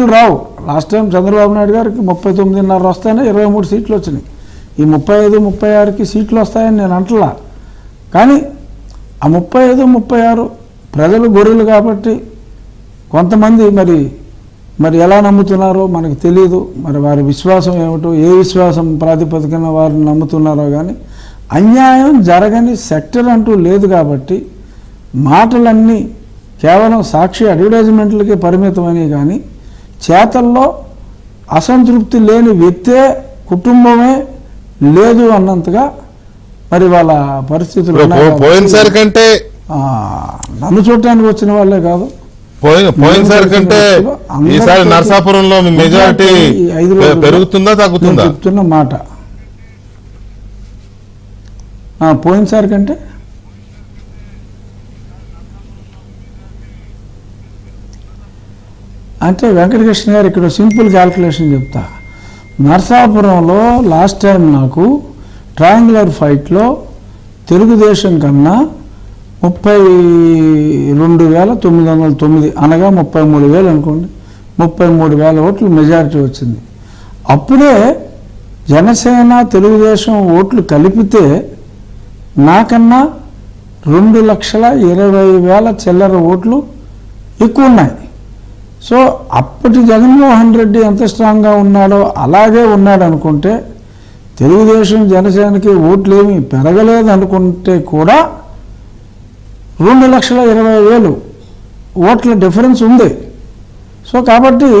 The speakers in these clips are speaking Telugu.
సీట్లు రావు. లాస్ట్ టైం చంద్రబాబు నాయుడు గారికి 39.5 వస్తాయని 23 సీట్లు వచ్చినాయి. ఈ 35, 36కి సీట్లు వస్తాయని నేను అంటలా. కానీ ఆ 35, 36 ప్రజలు గొర్రెలు కాబట్టి కొంతమంది మరి ఎలా నమ్ముతున్నారో మనకు తెలియదు. మరి వారి విశ్వాసం ఏమిటో, ఏ విశ్వాసం ప్రాతిపదికన వారు నమ్ముతున్నారో. కానీ అన్యాయం జరగని సెక్టర్ అంటూ లేదు కాబట్టి మాటలన్నీ కేవలం సాక్షి అడ్వర్టైజ్మెంట్లకే పరిమితమని, కానీ చేతల్లో అసంతృప్తి లేని వ్యక్తే, కుటుంబమే లేదు అన్నంతగా మరి వాళ్ళ పరిస్థితులు పోయినసారి కంటే నన్ను చూడటానికి వచ్చిన వాళ్ళే కాదు, పోయినసారి కంటే ఈసారి నరసాపురంలో మెజారిటీ పెరుగుతుందా తగ్గుతుందా? చెప్తున్న మాట పోయినసారి కంటే అంటే వెంకటకృష్ణ గారు ఇక్కడ సింపుల్ క్యాల్కులేషన్ చెప్తా. నరసాపురంలో లాస్ట్ టైం నాకు ట్రయాంగులర్ ఫైట్లో తెలుగుదేశం కన్నా 32,909 అనగా 33,000 అనుకోండి, 33,000 ఓట్లు మెజారిటీ వచ్చింది. అప్పుడే జనసేన తెలుగుదేశం ఓట్లు కలిపితే నాకన్నా 2,20,000 చిల్లర ఓట్లు ఎక్కువ ఉన్నాయి. సో అప్పటి జగన్మోహన్ రెడ్డి ఎంత స్ట్రాంగ్గా ఉన్నాడో అలాగే ఉన్నాడు అనుకుంటే, తెలుగుదేశం జనసేనకి ఓట్లు ఏమీ పెరగలేదు అనుకుంటే కూడా 2,20,000 ఓట్ల డిఫరెన్స్ ఉంది. సో కాబట్టి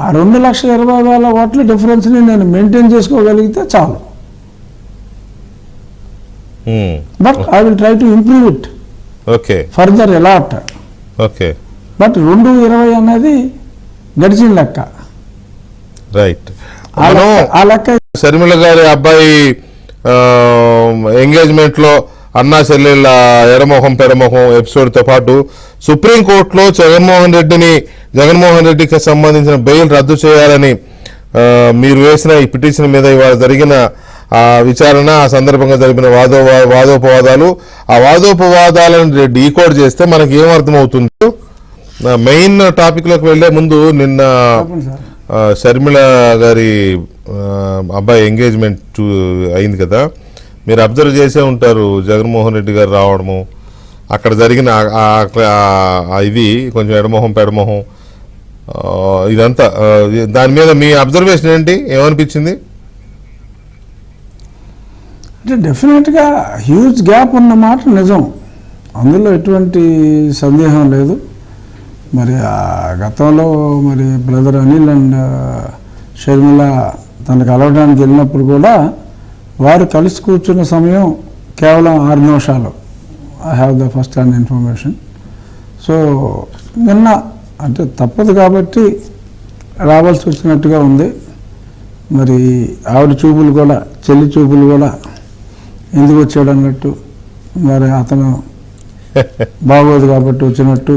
ఆ 2,20,000 ఓట్ల డిఫరెన్స్ని నేను మెయింటైన్ చేసుకోగలిగితే చాలు. But I will try to improve it further allot. But 220 అనేది గడిచిన లెక్క. రైట్. ఆ లెక్క షర్మిల గారి అబ్బాయి ఎంగేజ్మెంట్లో అన్నా చెల్లెళ్ళ ఎరమొహం పెరమొహం ఎపిసోడ్తో పాటు సుప్రీంకోర్టులో జగన్మోహన్ రెడ్డికి సంబంధించిన బెయిల్ రద్దు చేయాలని మీరు వేసిన ఈ పిటిషన్ మీద ఇవాళ జరిగిన విచారణ, ఆ సందర్భంగా జరిపిన వాదోపవాదాలు, ఆ వాదోపవాదాలను డీకోడ్ చేస్తే మనకి ఏమర్థమవుతుంది? మెయిన్ టాపిక్లోకి వెళ్లే ముందు నిన్న షర్మిల గారి అబ్బాయి ఎంగేజ్మెంట్ అయింది కదా, మీరు అబ్జర్వ్ చేసే ఉంటారు. జగన్మోహన్ రెడ్డి గారు రావడము, అక్కడ జరిగిన ఇది కొంచెం ఎడమొహం పెడమొహం ఇదంతా, దాని మీద మీ అబ్జర్వేషన్ ఏంటి? ఏమనిపించింది? అంటే డెఫినెట్గా హ్యూజ్ గ్యాప్ ఉన్నమాట నిజం, అందులో ఎటువంటి సందేహం లేదు. మరి గతంలో మరి బ్రదర్ అనిల్ అండ్ షర్మిల తనకు కలవడానికి వెళ్ళినప్పుడు కూడా వారు కలిసి కూర్చున్న సమయం కేవలం 6 నిమిషాలు. I have the first hand information. So నిన్న అంటే తప్పదు కాబట్టి రావాల్సి వచ్చినట్టుగా ఉంది. మరి ఆవిడ చూపులు కూడా, చెల్లి చూపులు కూడా ఎందుకు వచ్చాడు అన్నట్టు, మరి అతను బాగోదు కాబట్టి వచ్చినట్టు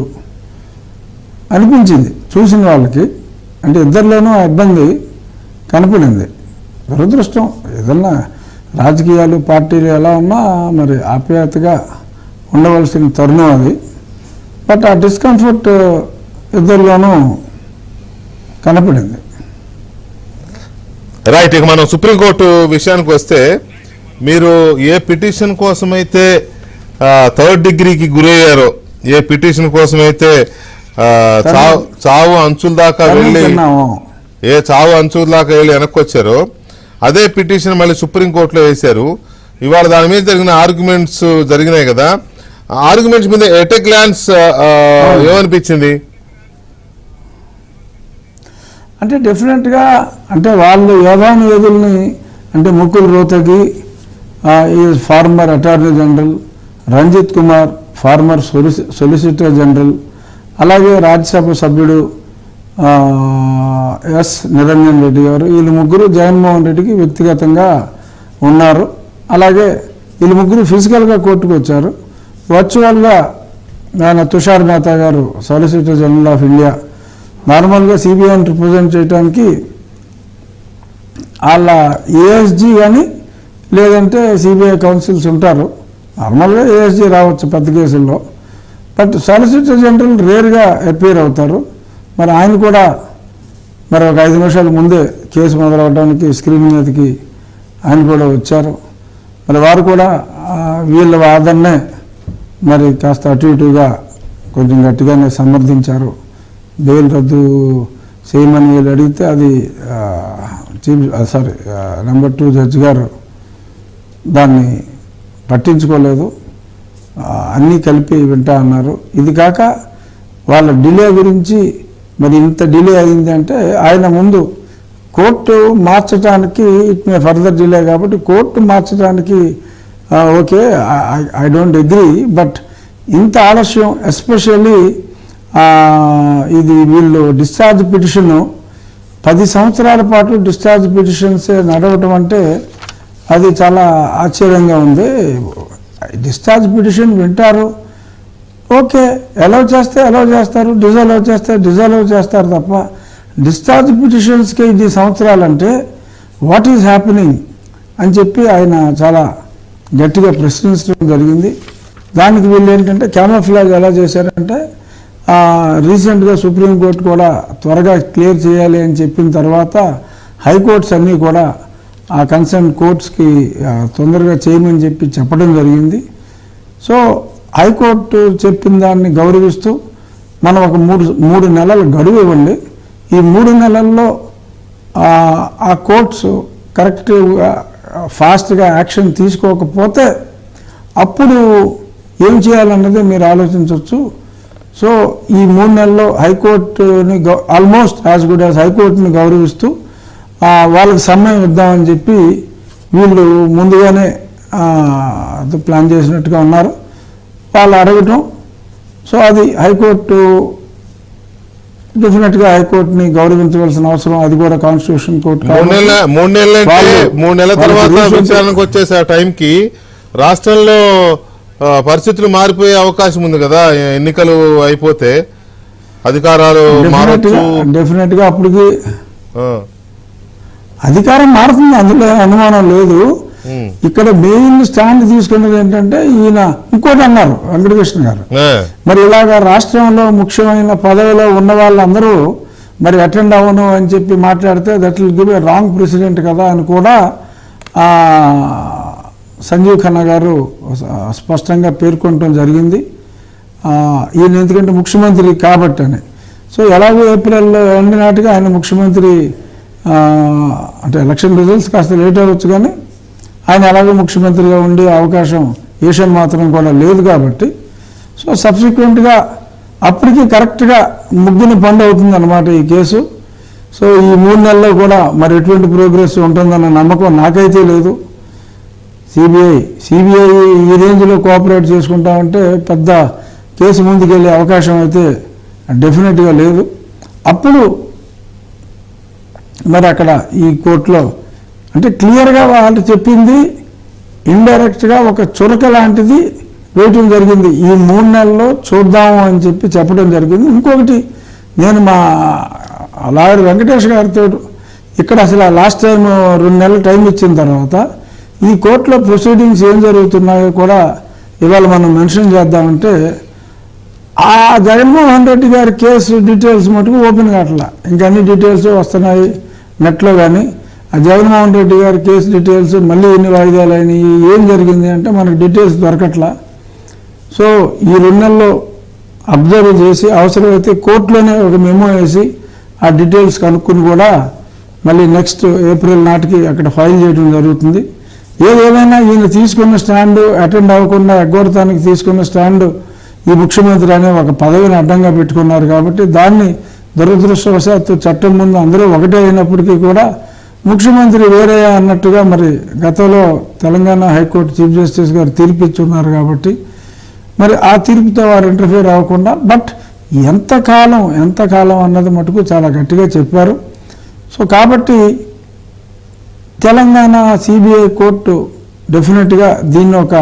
అనిపించింది చూసిన వాళ్ళకి. అంటే ఇద్దరిలోనూ ఆ ఇబ్బంది కనపడింది. దురదృష్టం, ఏదన్నా రాజకీయాలు పార్టీలు ఎలా ఉన్నా మరి ఆప్యాయతగా ఉండవలసిన తరుణం అది. బట్ ఆ డిస్కంఫర్ట్ ఇద్దరిలోనూ కనపడింది. రైట్. ఇక మనం సుప్రీంకోర్టు విషయానికి వస్తే, మీరు ఏ పిటిషన్ కోసమైతే 3rd డిగ్రీకి గురయ్యారో, ఏ పిటిషన్ కోసమైతే చావు అంచుల దాకా వెళ్ళి వెనక్కి వచ్చారో, అదే పిటిషన్ మళ్ళీ సుప్రీంకోర్టులో వేశారు. ఇవాళ దాని మీద జరిగిన ఆర్గ్యుమెంట్స్ జరిగినాయి కదా, ఆర్గ్యుమెంట్స్ మీద ఎట్ ఎ గ్లాన్స్ ఏమనిపించింది? అంటే డెఫినెట్గా అంటే వాళ్ళు యోధానుయోధుల్ని, అంటే Mukul Rohatgi is former attorney general, Ranjit Kumar former solicitor general, అలాగే రాజ్యసభ సభ్యుడు ఎస్ నిరంజన్ రెడ్డి గారు, వీళ్ళు ముగ్గురు జగన్మోహన్ రెడ్డికి వ్యక్తిగతంగా ఉన్నారు. అలాగే వీళ్ళు ముగ్గురు ఫిజికల్గా కోర్టుకు వచ్చారు. వర్చువల్గా ఆయన తుషార్ మేహతా గారు సాలిసిటర్ జనరల్ ఆఫ్ ఇండియా, నార్మల్గా సిబిఐని రిప్రజెంట్ చేయడానికి వాళ్ళ ఏఎస్జీ కానీ లేదంటే సిబిఐ కౌన్సిల్స్ ఉంటారు. నార్మల్గా ఏఎస్జీ రావచ్చు పెద్ద కేసుల్లో, బట్ సాలిసిటర్ జనరల్ రేర్గా అపీర్ అవుతారు. మరి ఆయన కూడా మరి ఒక 5 నిమిషాల ముందే కేసు మొదలవడానికి స్క్రీన్ మీదకి ఆయన కూడా వచ్చారు. మరి వారు కూడా వీళ్ళ వాదన్నే మరి కాస్త అటు ఇటుగా కొంచెం గట్టిగానే సమర్థించారు. బెయిల్ రద్దు చేయమని వీళ్ళు అడిగితే అది నెంబర్ 2 జడ్జి గారు దాన్ని పట్టించుకోలేదు, అన్నీ కలిపి వింటా అన్నారు. ఇది కాక వాళ్ళ డిలే గురించి మరి ఇంత డిలే అయింది అంటే ఆయన ముందు కోర్టు మార్చడానికి ఇట్ మే ఫర్దర్ డిలే కాబట్టి కోర్టు మార్చడానికి okay I don't agree, but ఇంత ఆలస్యం ఎస్పెషల్లీ ఇది వీళ్ళు డిశ్చార్జ్ పిటిషన్ 10 సంవత్సరాల పాటు డిశ్చార్జ్ పిటిషన్స్ నడవటం అంటే అది చాలా ఆశ్చర్యంగా ఉంది. డిశ్చార్జ్ పిటిషన్ వింటారు, ఓకే, అలౌ చేస్తే అలౌ చేస్తారు, డిజలవ్ చేస్తే డిజలవ్ చేస్తారు తప్ప డిశ్చార్జ్ పిటిషన్స్కి 10 సంవత్సరాలంటే వాట్ ఈజ్ హ్యాపెనింగ్ అని చెప్పి ఆయన చాలా గట్టిగా ప్రశ్నించడం జరిగింది. దానికి వీళ్ళు ఏంటంటే క్యామోఫ్లాజ్ ఎలా చేశారంటే రీసెంట్గా సుప్రీంకోర్టు కూడా త్వరగా క్లియర్ చేయాలి అని చెప్పిన తర్వాత హైకోర్ట్స్ అన్నీ కూడా ఆ కన్సర్న్ కోర్ట్స్కి తొందరగా చేయమని చెప్పి చెప్పడం జరిగింది. సో హైకోర్టు చెప్పిన దాన్ని గౌరవిస్తూ మనం ఒక మూడు నెలల గడువు ఇవ్వండి, ఈ 3 నెలల్లో ఆ కోర్ట్స్ కరెక్ట్గా ఫాస్ట్గా యాక్షన్ తీసుకోకపోతే అప్పుడు ఏం చేయాలన్నది మీరు ఆలోచించవచ్చు. సో ఈ 3 నెలల్లో హైకోర్టుని ఆల్మోస్ట్ యాజ్ గుడ్ యాజ్ హైకోర్టుని గౌరవిస్తూ వాళ్ళకి సమయం ఇద్దామని చెప్పి వీళ్ళు ముందుగానే ప్లాన్ చేసినట్టుగా ఉన్నారు. వాళ్ళు అడగటం, సో అది హైకోర్టు డెఫినెట్గా హైకోర్టుని గౌరవించవలసిన అవసరం, అది కూడా కాన్స్టిట్యూషన్ కోర్టు. 3 నెలల తర్వాత విచారణకు వచ్చేసి ఆ టైంకి రాష్ట్రంలో పరిస్థితులు మారిపోయే అవకాశం ఉంది కదా, ఎన్నికలు అయిపోతే అధికారాలు డెఫినెట్గా అప్పటికి అధికారం మారుతుంది, అందులో అనుమానం లేదు. ఇక్కడ మెయిన్ స్టాండ్ తీసుకున్నది ఏంటంటే ఈయన ఇంకోటి అన్నారు వెంకటకృష్ణ గారు, మరి ఇలాగా రాష్ట్రంలో ముఖ్యమైన పదవిలో ఉన్న వాళ్ళందరూ మరి అటెండ్ అవ్వను అని చెప్పి మాట్లాడితే that will give a wrong president కదా అని కూడా సంజీవ్ ఖన్నా గారు స్పష్టంగా పేర్కొనడం జరిగింది. ఈయన ఎందుకంటే ముఖ్యమంత్రి కాబట్టి అని. సో ఎలాగో ఏప్రిల్ ఎండ్ నాటిగా ఆయన ముఖ్యమంత్రి అంటే ఎలక్షన్ రిజల్ట్స్ కాస్త లేట్ అవ్వచ్చు, కానీ ఆయన ఎలాగో ముఖ్యమంత్రిగా ఉండే అవకాశం ఏషియన్ మాత్రం కూడా లేదు కాబట్టి సో సబ్సిక్వెంట్గా అప్పటికి కరెక్ట్గా ముగ్గుని పండు అవుతుంది అన్నమాట ఈ కేసు. సో ఈ 3 నెలల్లో కూడా మరి ఎటువంటి ప్రోగ్రెస్ ఉంటుందన్న నమ్మకం నాకైతే లేదు. సిబిఐ ఈ రేంజ్లో కోఆపరేట్ చేసుకుంటామంటే పెద్ద కేసు ముందుకెళ్ళే అవకాశం అయితే డెఫినెట్గా లేదు. అప్పుడు మరి అక్కడ ఈ కోర్టులో అంటే క్లియర్గా వాళ్ళు చెప్పింది ఇండైరెక్ట్గా ఒక చురక లాంటిది వేయటం జరిగింది. ఈ 3 నెలల్లో చూద్దాము అని చెప్పి చెప్పడం జరిగింది. ఇంకొకటి నేను మా లాయర్ వెంకటేష్ గారితో ఇక్కడ అసలు లాస్ట్ టైం 2 నెలలు టైం ఇచ్చిన తర్వాత ఈ కోర్టులో ప్రొసీడింగ్స్ ఏం జరుగుతున్నాయో కూడా ఇవాళ మనం మెన్షన్ చేద్దామంటే ఆ జగన్మోహన్ రెడ్డి గారి కేసు డీటెయిల్స్ మటుకు ఓపెన్ కావట్లా, ఇంకా అన్ని డీటెయిల్స్ వస్తున్నాయి నెట్లో. కానీ ఆ జగన్మోహన్ రెడ్డి గారి కేసు డీటెయిల్స్ మళ్ళీ ఎన్ని వాయిదాలు అయినాయి, ఏం జరిగింది అంటే మనకు డీటెయిల్స్ దొరకట్లా. సో ఈ 2 నెలల్లో అబ్జర్వ్ చేసి అవసరమైతే కోర్టులోనే ఒక మెమో వేసి ఆ డీటెయిల్స్ కనుక్కుని కూడా మళ్ళీ నెక్స్ట్ ఏప్రిల్ నాటికి అక్కడ ఫైల్ చేయడం జరుగుతుంది. ఏదేమైనా ఈయన తీసుకున్న స్టాండు అటెండ్ అవ్వకుండా ఎగ్గొడతానికి తీసుకున్న స్టాండు ఈ ముఖ్యమంత్రి అనే ఒక పదవిని అడ్డంగా పెట్టుకున్నారు కాబట్టి దాన్ని దురదృష్టవశాత్తు చట్టం ముందు అందరూ ఒకటే అయినప్పటికీ కూడా ముఖ్యమంత్రి వేరే అన్నట్టుగా మరి గతంలో తెలంగాణ హైకోర్టు చీఫ్ జస్టిస్ గారు తీర్పిచ్చున్నారు కాబట్టి మరి ఆ తీర్పుతో వారు ఇంటర్ఫియర్ అవ్వకుండా బట్ ఎంతకాలం అన్నది మటుకు చాలా గట్టిగా చెప్పారు. సో కాబట్టి తెలంగాణ సిబిఐ కోర్టు డెఫినెట్గా దీన్ని ఒక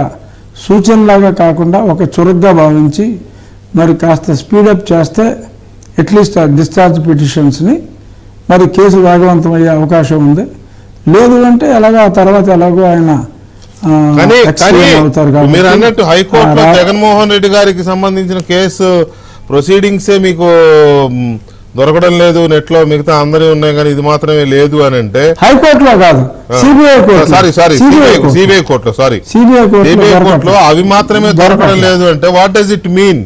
సూచనలాగా కాకుండా ఒక చురుగ్గా భావించి మరి కాస్త స్పీడప్ చేస్తే అట్లీస్ట్ ఆ డిశ్చార్జ్ పిటిషన్స్ని మరి కేసు వేగవంతమయ్యే అవకాశం ఉంది. లేదు అంటే ఎలాగో ఆ తర్వాత ఎలాగో ఆయన అవుతారు. మీరు అన్నట్టు హైకోర్టులో జగన్మోహన్ రెడ్డి గారికి సంబంధించిన కేసు ప్రొసీడింగ్సే మీకు దొరకడం లేదు, నెట్లో మిగతా అందరి ఉన్నాయి కానీ ఇది మాత్రమే లేదు అని అంటే హైకోర్టులో కాదు, సిబిఐ సిబిఐ కోర్టులో అవి మాత్రమే దొరకడం లేదు అంటే వాట్ డస్ ఇట్ మీన్?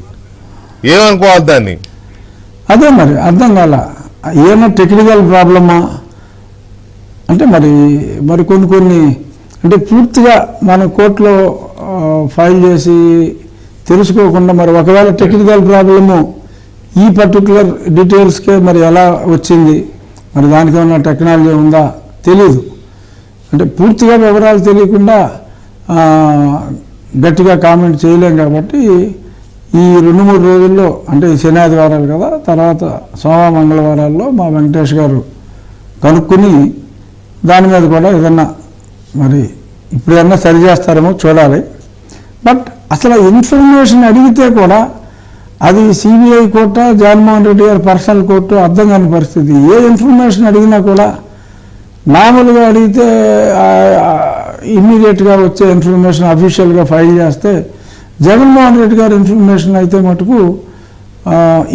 ఏమనుకోవాలి దాన్ని? అదే మరి అర్థం కాల. ఏమైనా టెక్నికల్ ప్రాబ్లమా అంటే మరి కొన్ని అంటే పూర్తిగా మన కోర్టులో ఫైల్ చేసి తెలుసుకోకుండా మరి ఒకవేళ టెక్నికల్ ప్రాబ్లము ఈ పర్టికులర్ డీటెయిల్స్కే మరి ఎలా వచ్చింది, మరి దానికి ఏమైనా టెక్నాలజీ ఉందా తెలీదు. అంటే పూర్తిగా వివరాలు తెలియకుండా గట్టిగా కామెంట్ చేయలేం. కాబట్టి ఈ 2-3 రోజుల్లో అంటే శని ఆదివారాలు కదా, తర్వాత సోమ మంగళవారాల్లో మా వెంకటేష్ గారు కనుక్కుని దాని మీద కూడా ఏదన్నా మరి ఇప్పుడు ఏమన్నా సరి చేస్తారేమో చూడాలి. బట్ అసలు ఇన్ఫర్మేషన్ అడిగితే కూడా అది సిబిఐ కోర్టు, జగన్మోహన్ రెడ్డి గారి పర్సనల్ కోర్టు అర్థం కాని పరిస్థితి. ఏ ఇన్ఫర్మేషన్ అడిగినా కూడా మామూలుగా అడిగితే ఇమ్మీడియట్గా వచ్చే ఇన్ఫర్మేషన్ అఫీషియల్గా ఫైల్ చేస్తే, జగన్మోహన్ రెడ్డి గారి ఇన్ఫర్మేషన్ అయితే మటుకు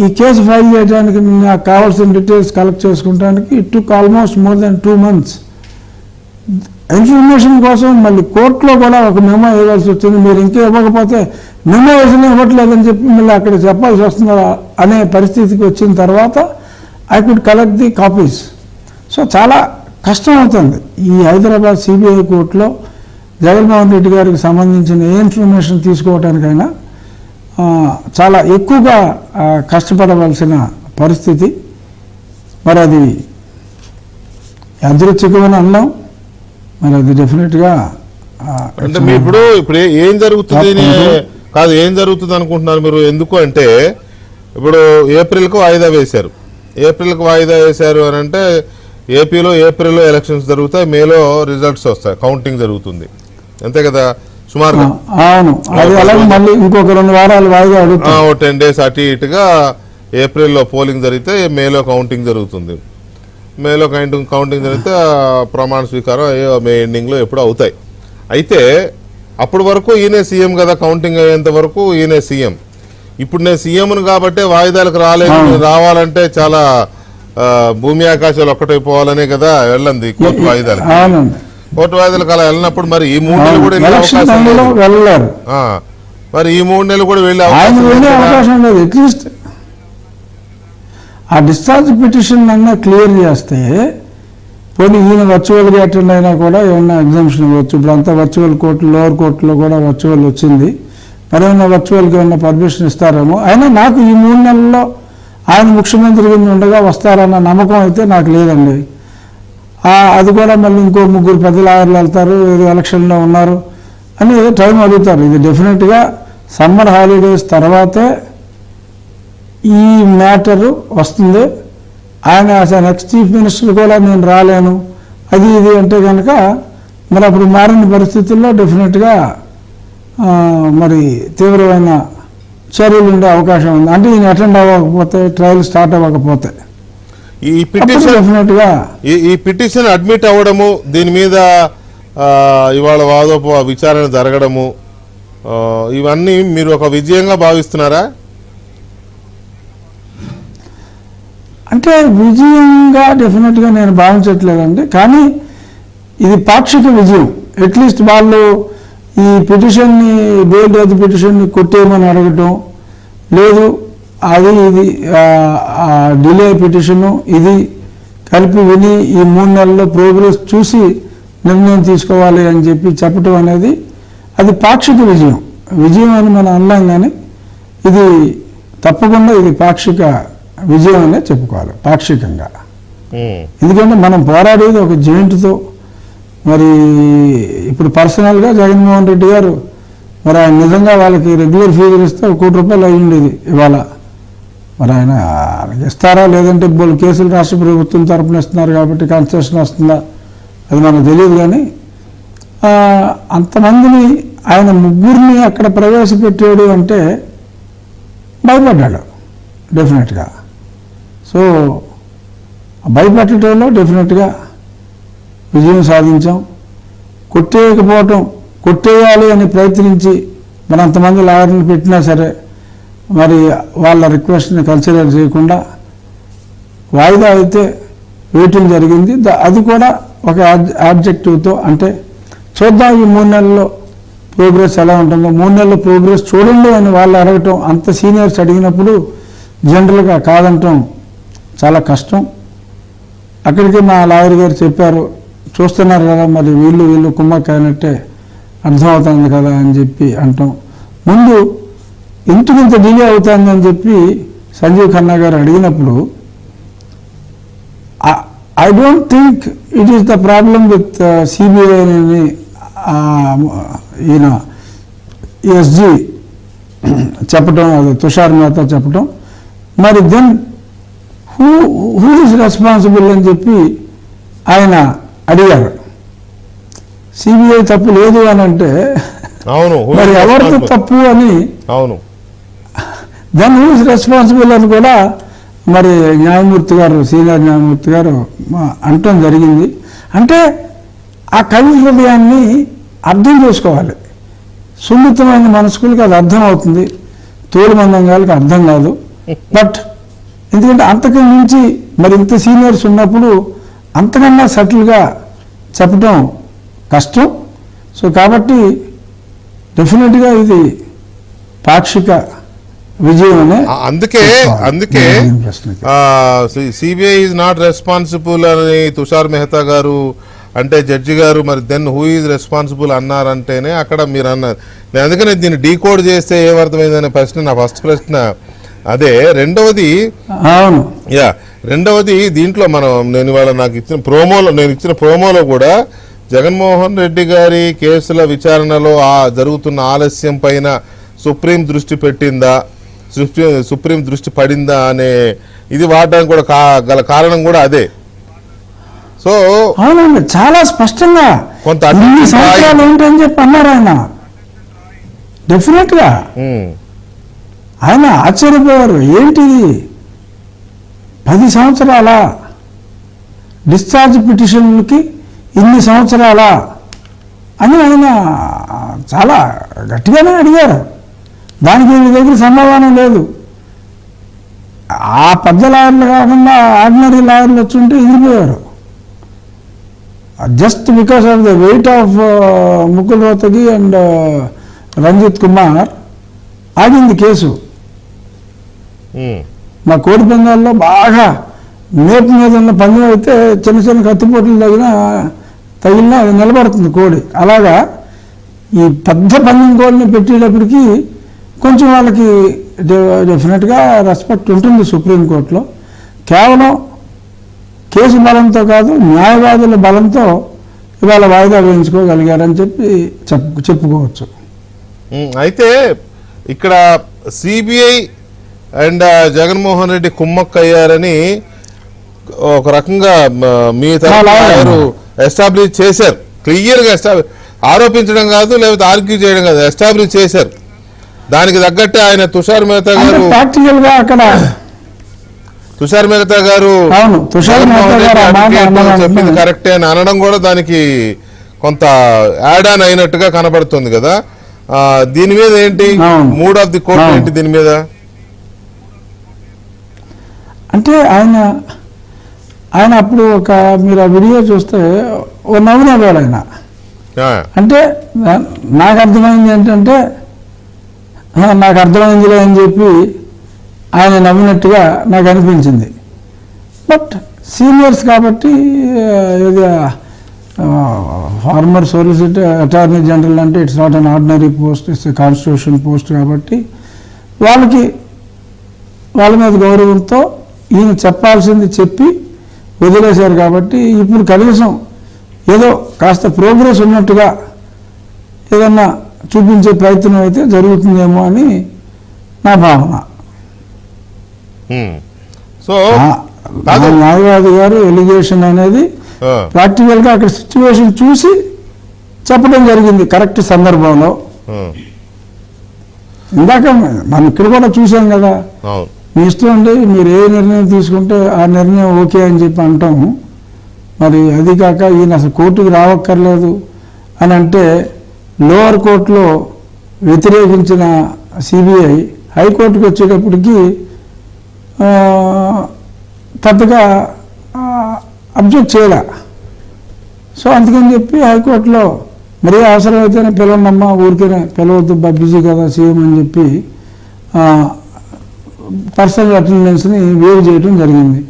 ఈ కేసు ఫైల్ చేయడానికి నాకు కావాల్సిన డీటెయిల్స్ కలెక్ట్ చేసుకుంటానికి it took almost more than 2 months. Information కోసం మళ్ళీ కోర్టులో కూడా ఒక మెమో ఇవ్వాల్సి వచ్చింది. మీరు ఇంకా ఇవ్వకపోతే మెమో వేసిన ఇవ్వట్లేదని చెప్పి మళ్ళీ అక్కడ చెప్పాల్సి వస్తుందా అనే పరిస్థితికి వచ్చిన తర్వాత I could collect the copies. So చాలా కష్టం అవుతుంది ఈ హైదరాబాద్ సిబిఐ కోర్టులో జగన్మోహన్ రెడ్డి గారికి సంబంధించిన ఏ ఇన్ఫర్మేషన్ తీసుకోవడానికైనా చాలా ఎక్కువగా కష్టపడవలసిన పరిస్థితి. మరి అది యాదృచ్ఛికమని అన్నాం, మరి అది డెఫినెట్గా అంటే మీ ఇప్పుడు ఏం జరుగుతుంది కాదు, ఏం జరుగుతుంది అనుకుంటున్నారు మీరు? ఎందుకు అంటే ఇప్పుడు ఏప్రిల్కు వాయిదా వేశారు. ఏప్రిల్కు వాయిదా వేశారు అని అంటే ఏపీలో ఏప్రిల్లో ఎలక్షన్స్ జరుగుతాయి, మేలో రిజల్ట్స్ వస్తాయి, కౌంటింగ్ జరుగుతుంది, అంతే కదా సుమారుగా. అవును, అది అలాగే మళ్ళీ ఇంకొక 2 వారాలు వాయిదా అడుగుతాం. 10 days అటు ఇటుగా ఏప్రిల్లో పోలింగ్ జరిగితే మేలో కౌంటింగ్ జరుగుతుంది. మేలో కౌంటింగ్ జరిగితే ప్రమాణ స్వీకారం మే ఎండింగ్లో ఎప్పుడు అవుతాయి. అయితే అప్పటి వరకు ఈయనే సీఎం కదా, కౌంటింగ్ అయ్యేంత వరకు ఈయనే సీఎం. ఇప్పుడు నేను సీఎంను కాబట్టి వాయిదాలకు రావాలంటే చాలా భూమి ఆకాశాలు ఒక్కటైపోవాలనే కదా వెళ్ళండి కోర్టు వాయిదాలకు. కోర్టు వాయిదాలకు అలా వెళ్ళినప్పుడు మరి ఈ 3 నెలలు కూడా వెళ్ళారు. మరి ఈ 3 నెలలు కూడా వెళ్ళే అవకాశం లేదు. అట్లీస్ట్ ఆ డిశ్చార్జ్ పిటిషన్ అన్నా క్లియర్ చేస్తే పోనీ ఈయన వర్చువల్గా అటెండ్ అయినా కూడా ఏమన్నా ఎగ్జామ్షన్ ఇవ్వచ్చు. ఇప్పుడు అంతా వర్చువల్ కోర్టు, లోవర్ కోర్టులో కూడా వర్చువల్ వచ్చింది. మరేమన్నా వర్చువల్గా ఏమన్నా పర్మిషన్ ఇస్తారేమో. అయినా నాకు ఈ 3 నెలల్లో ఆయన ముఖ్యమంత్రి కింద ఉండగా వస్తారన్న నమ్మకం అయితే నాకు లేదండి. అది కూడా మళ్ళీ ఇంకో 3 పెద్ద లాయర్లు వెళ్తారు, ఏదో ఎలక్షన్లో ఉన్నారు అని ఏదో టైం అడుగుతారు. ఇది డెఫినెట్గా సమ్మర్ హాలిడేస్ తర్వాతే ఈ మ్యాటరు వస్తుంది. ఆయన నెక్స్ట్ చీఫ్ మినిస్టర్ కూడా నేను రాలేను అది ఇది అంటే కనుక మరి అప్పుడు మారిన పరిస్థితుల్లో డెఫినెట్గా మరి తీవ్రమైన చర్యలు ఉండే అవకాశం ఉంది. అంటే ఈయన అటెండ్ అవ్వకపోతే, ట్రయల్ స్టార్ట్ అవ్వకపోతే ఈ పిటిషన్ అడ్మిట్ అవ్వడము, దీని మీద ఇవాళ విచారణ జరగడము, ఇవన్నీ మీరు ఒక విజయంగా భావిస్తున్నారా? అంటే విజయంగా డెఫినెట్గా నేను భావించట్లేదండి. కానీ ఇది పాక్షిక విజయం. అట్లీస్ట్ వాళ్ళు ఈ పిటిషన్ని, బెయిల్ రద్దు పిటిషన్ని కొట్టేయమని అడగటం లేదు, అది ఇది డిలే పిటిషను ఇది కలిపి విని ఈ 3 నెలల్లో ప్రోగ్రెస్ చూసి నిర్ణయం తీసుకోవాలి అని చెప్పటం అనేది అది పాక్షిక విజయం అని మనం అన్నాం. కానీ ఇది తప్పకుండా ఇది పాక్షిక విజయం అనే చెప్పుకోవాలి, పాక్షికంగా. ఎందుకంటే మనం పోరాడేది ఒక జైంట్తో. మరి ఇప్పుడు పర్సనల్గా జగన్మోహన్ రెడ్డి గారు మరి ఆయన నిజంగా వాళ్ళకి రెగ్యులర్ ఫీజులు ఇస్తే 1 కోటి రూపాయలు అయ్యి ఉండేది ఇవాళ. మరి ఆయన ఇస్తారా లేదంటే కేసులు రాష్ట్ర ప్రభుత్వం తరపున ఇస్తున్నారు కాబట్టి కన్సెషన్ వస్తుందా అది మనకు తెలియదు. కానీ అంతమందిని ఆయన 3 అక్కడ ప్రవేశపెట్టాడు అంటే భయపడ్డాడు డెఫినెట్గా. సో భయపెట్టడంలో డెఫినెట్గా విజయం సాధించాం. కొట్టేయాలి అని ప్రయత్నించి మరి అంతమంది లాయర్ని పెట్టినా సరే మరి వాళ్ళ రిక్వెస్ట్ని కన్సిడర్ చేయకుండా వాయిదా అయితే వేయటం జరిగింది. అది కూడా ఒక ఆబ్జెక్టివ్తో, అంటే చూద్దాం ఈ 3 నెలల్లో ప్రోగ్రెస్ ఎలా ఉంటుందో, 3 నెలల ప్రోగ్రెస్ చూడండి అని వాళ్ళు అడగటం, అంత సీనియర్స్ అడిగినప్పుడు జనరల్గా కాదంటాం చాలా కష్టం. అక్కడికి మా లాయర్ గారు చెప్పారు, చూస్తున్నారు కదా మరి వీళ్ళు కుమ్మక్కైనట్టే అర్థమవుతుంది కదా అని చెప్పి అంటాం. ముందు ఎందుకు ఇంత డిలే అవుతుంది అని చెప్పి సంజీవ్ ఖన్నా గారు అడిగినప్పుడు, I don't think it is the problem with CBI అని ఈయన ఎస్జీ చెప్పటం, అది తుషార్ మేహతా చెప్పటం. మరి దెన్ హూ ఈజ్ రెస్పాన్సిబుల్ అని చెప్పి ఆయన అడిగారు. సిబిఐ తప్పు లేదు అని అంటే అవును, మరి ఎవరిది తప్పు అని, అవును, దెన్ హూ ఈజ్ రెస్పాన్సిబుల్ అని కూడా మరి న్యాయమూర్తి గారు, సీనియర్ న్యాయమూర్తి గారు అనటం జరిగింది. అంటే ఆ కవి హృదయాన్ని అర్థం చేసుకోవాలి. సున్నితమైన మనస్కులకి అది అర్థం అవుతుంది, తోలుమందంగాలకి అర్థం కాదు. బట్ ఎందుకంటే అంతకు మించి మరి ఇంత సీనియర్స్ ఉన్నప్పుడు అంతకన్నా సటిల్గా చెప్పటం కష్టం. సో కాబట్టి డెఫినెట్గా ఇది పాక్షిక విజయం అనే. అందుకే సిబిఐ ఈజ్ నాట్ రెస్పాన్సిబుల్ అని తుషార్ మెహతా గారు అంటే జడ్జి గారు, మరి దెన్ హూ ఈజ్ రెస్పాన్సిబుల్ అన్నారంటేనే అక్కడ మీరు అన్నారు. నేను అందుకనే దీన్ని డీకోడ్ చేస్తే ఏమర్థమైందనే ప్రశ్న, నా ఫస్ట్ ప్రశ్న అదే. రెండవది దీంట్లో నేను ఇవాళ నాకు ఇచ్చిన ప్రోమోలో కూడా జగన్మోహన్ రెడ్డి గారి కేసుల విచారణలో జరుగుతున్న ఆలస్యం పైన సుప్రీం దృష్టి పెట్టిందా, సుప్రీం దృష్టి పడిందా అనే ఇది వాడడానికి కూడా గల కారణం కూడా అదే. సో అవునండి, చాలా స్పష్టంగా కొంత సంవత్సరాలు ఏంటని చెప్పి అన్నారు ఆయన. డెఫినెట్గా ఆయన ఆశ్చర్యపోయారు, ఏంటిది 10 సంవత్సరాల డిశ్చార్జ్ పిటిషన్లకి ఇన్ని సంవత్సరాలా అని ఆయన చాలా గట్టిగానే అడిగారు. దానికి వీళ్ళ దగ్గర సమాధానం లేదు. ఆ పెద్ద లాయర్లు కాకుండా ఆర్డినరీ లాయర్లు వచ్చి ఉంటే ఎగిరిపోయారు. Just because of the weight of Mukul Rohatgi and Ranjit Kumar ఆగింది కేసు. మా కోడి పందాల్లో బాగా మేపు మీద ఉన్న పందెం అయితే చిన్న చిన్న కత్తిపోట్లు తగిలినా అది నిలబడుతుంది కోడి. అలాగా ఈ పెద్ద పందెం కోడిని పెట్టేటప్పటికి కొంచెం వాళ్ళకి డెఫినెట్గా రెస్పెక్ట్ ఉంటుంది సుప్రీంకోర్టులో. కేవలం కేసు బలంతో కాదు, న్యాయవాదుల బలంతో ఇవాళ వాయిదా వేయించుకోగలిగారని చెప్పి చెప్పుకోవచ్చు. అయితే ఇక్కడ సిబిఐ అండ్ జగన్మోహన్ రెడ్డి కుమ్మక్కయ్యారని ఒక రకంగా మీ తరఫు ఎస్టాబ్లిష్ చేశారు, క్లియర్గా ఆరోపించడం కాదు, లేకపోతే ఆర్గ్యూ చేయడం కాదు, ఎస్టాబ్లిష్ చేశారు. దానికి తగ్గట్టే ఆయన తుషార్ మెహతా గారు చెప్పింది కరెక్టే అని అనడం కూడా దానికి కొంత యాడ్ ఆన్ అయినట్టుగా కనబడుతుంది కదా. దీని మీద ఏంటి మూడ్ ఆఫ్ ది కోర్ట్ ఏంటి దీని మీద? అంటే ఆయన అప్పుడు మీరు ఆ వీడియో చూస్తే ఓ నవ్వునేవాడు ఆయన. అంటే నాకు అర్థమైంది ఏంటంటే, నాకు అర్థమైందిలే అని చెప్పి ఆయన నవ్వినట్టుగా నాకు అనిపించింది. బట్ సీనియర్స్ కాబట్టి ఫార్మర్ సోలిసిటర్ అటార్నీ జనరల్ అంటే it's not an ordinary post, it's constitution post కాబట్టి వాళ్ళ మీద గౌరవంతో ఈయన చెప్పాల్సింది చెప్పి వదిలేశారు. కాబట్టి ఇప్పుడు కనీసం ఏదో కాస్త ప్రోగ్రెస్ ఉన్నట్టుగా ఏదన్నా చూపించే ప్రయత్నం అయితే జరుగుతుందేమో అని నా భావన. సో న్యాయవాది గారు ఎలిగేషన్ అనేది ప్రాక్టికల్గా అక్కడ సిచ్యువేషన్ చూసి చెప్పడం జరిగింది కరెక్ట్ సందర్భంలో. ఇందాక మనం ఇక్కడ కూడా చూసాం కదా, మీ ఇష్టం అండి, మీరు ఏ నిర్ణయం తీసుకుంటే ఆ నిర్ణయం ఓకే అని చెప్పి అంటాం. మరి అది కాక ఈయన అసలు కోర్టుకు రావక్కర్లేదు అని అంటే లోవర్ కోర్టులో వ్యతిరేకించిన సిబిఐ హైకోర్టుకు వచ్చేటప్పటికి పెద్దగా అబ్జెక్ట్ చేయలే. సో అందుకని చెప్పి హైకోర్టులో మరీ అవసరమైతేనే పిలవనమ్మా, ఊరికేనే పిలవద్దు బిజీ కదా సీఎం అని చెప్పి పర్సనల్ అటెండెన్స్ని వేవ్ చేయడం జరిగింది.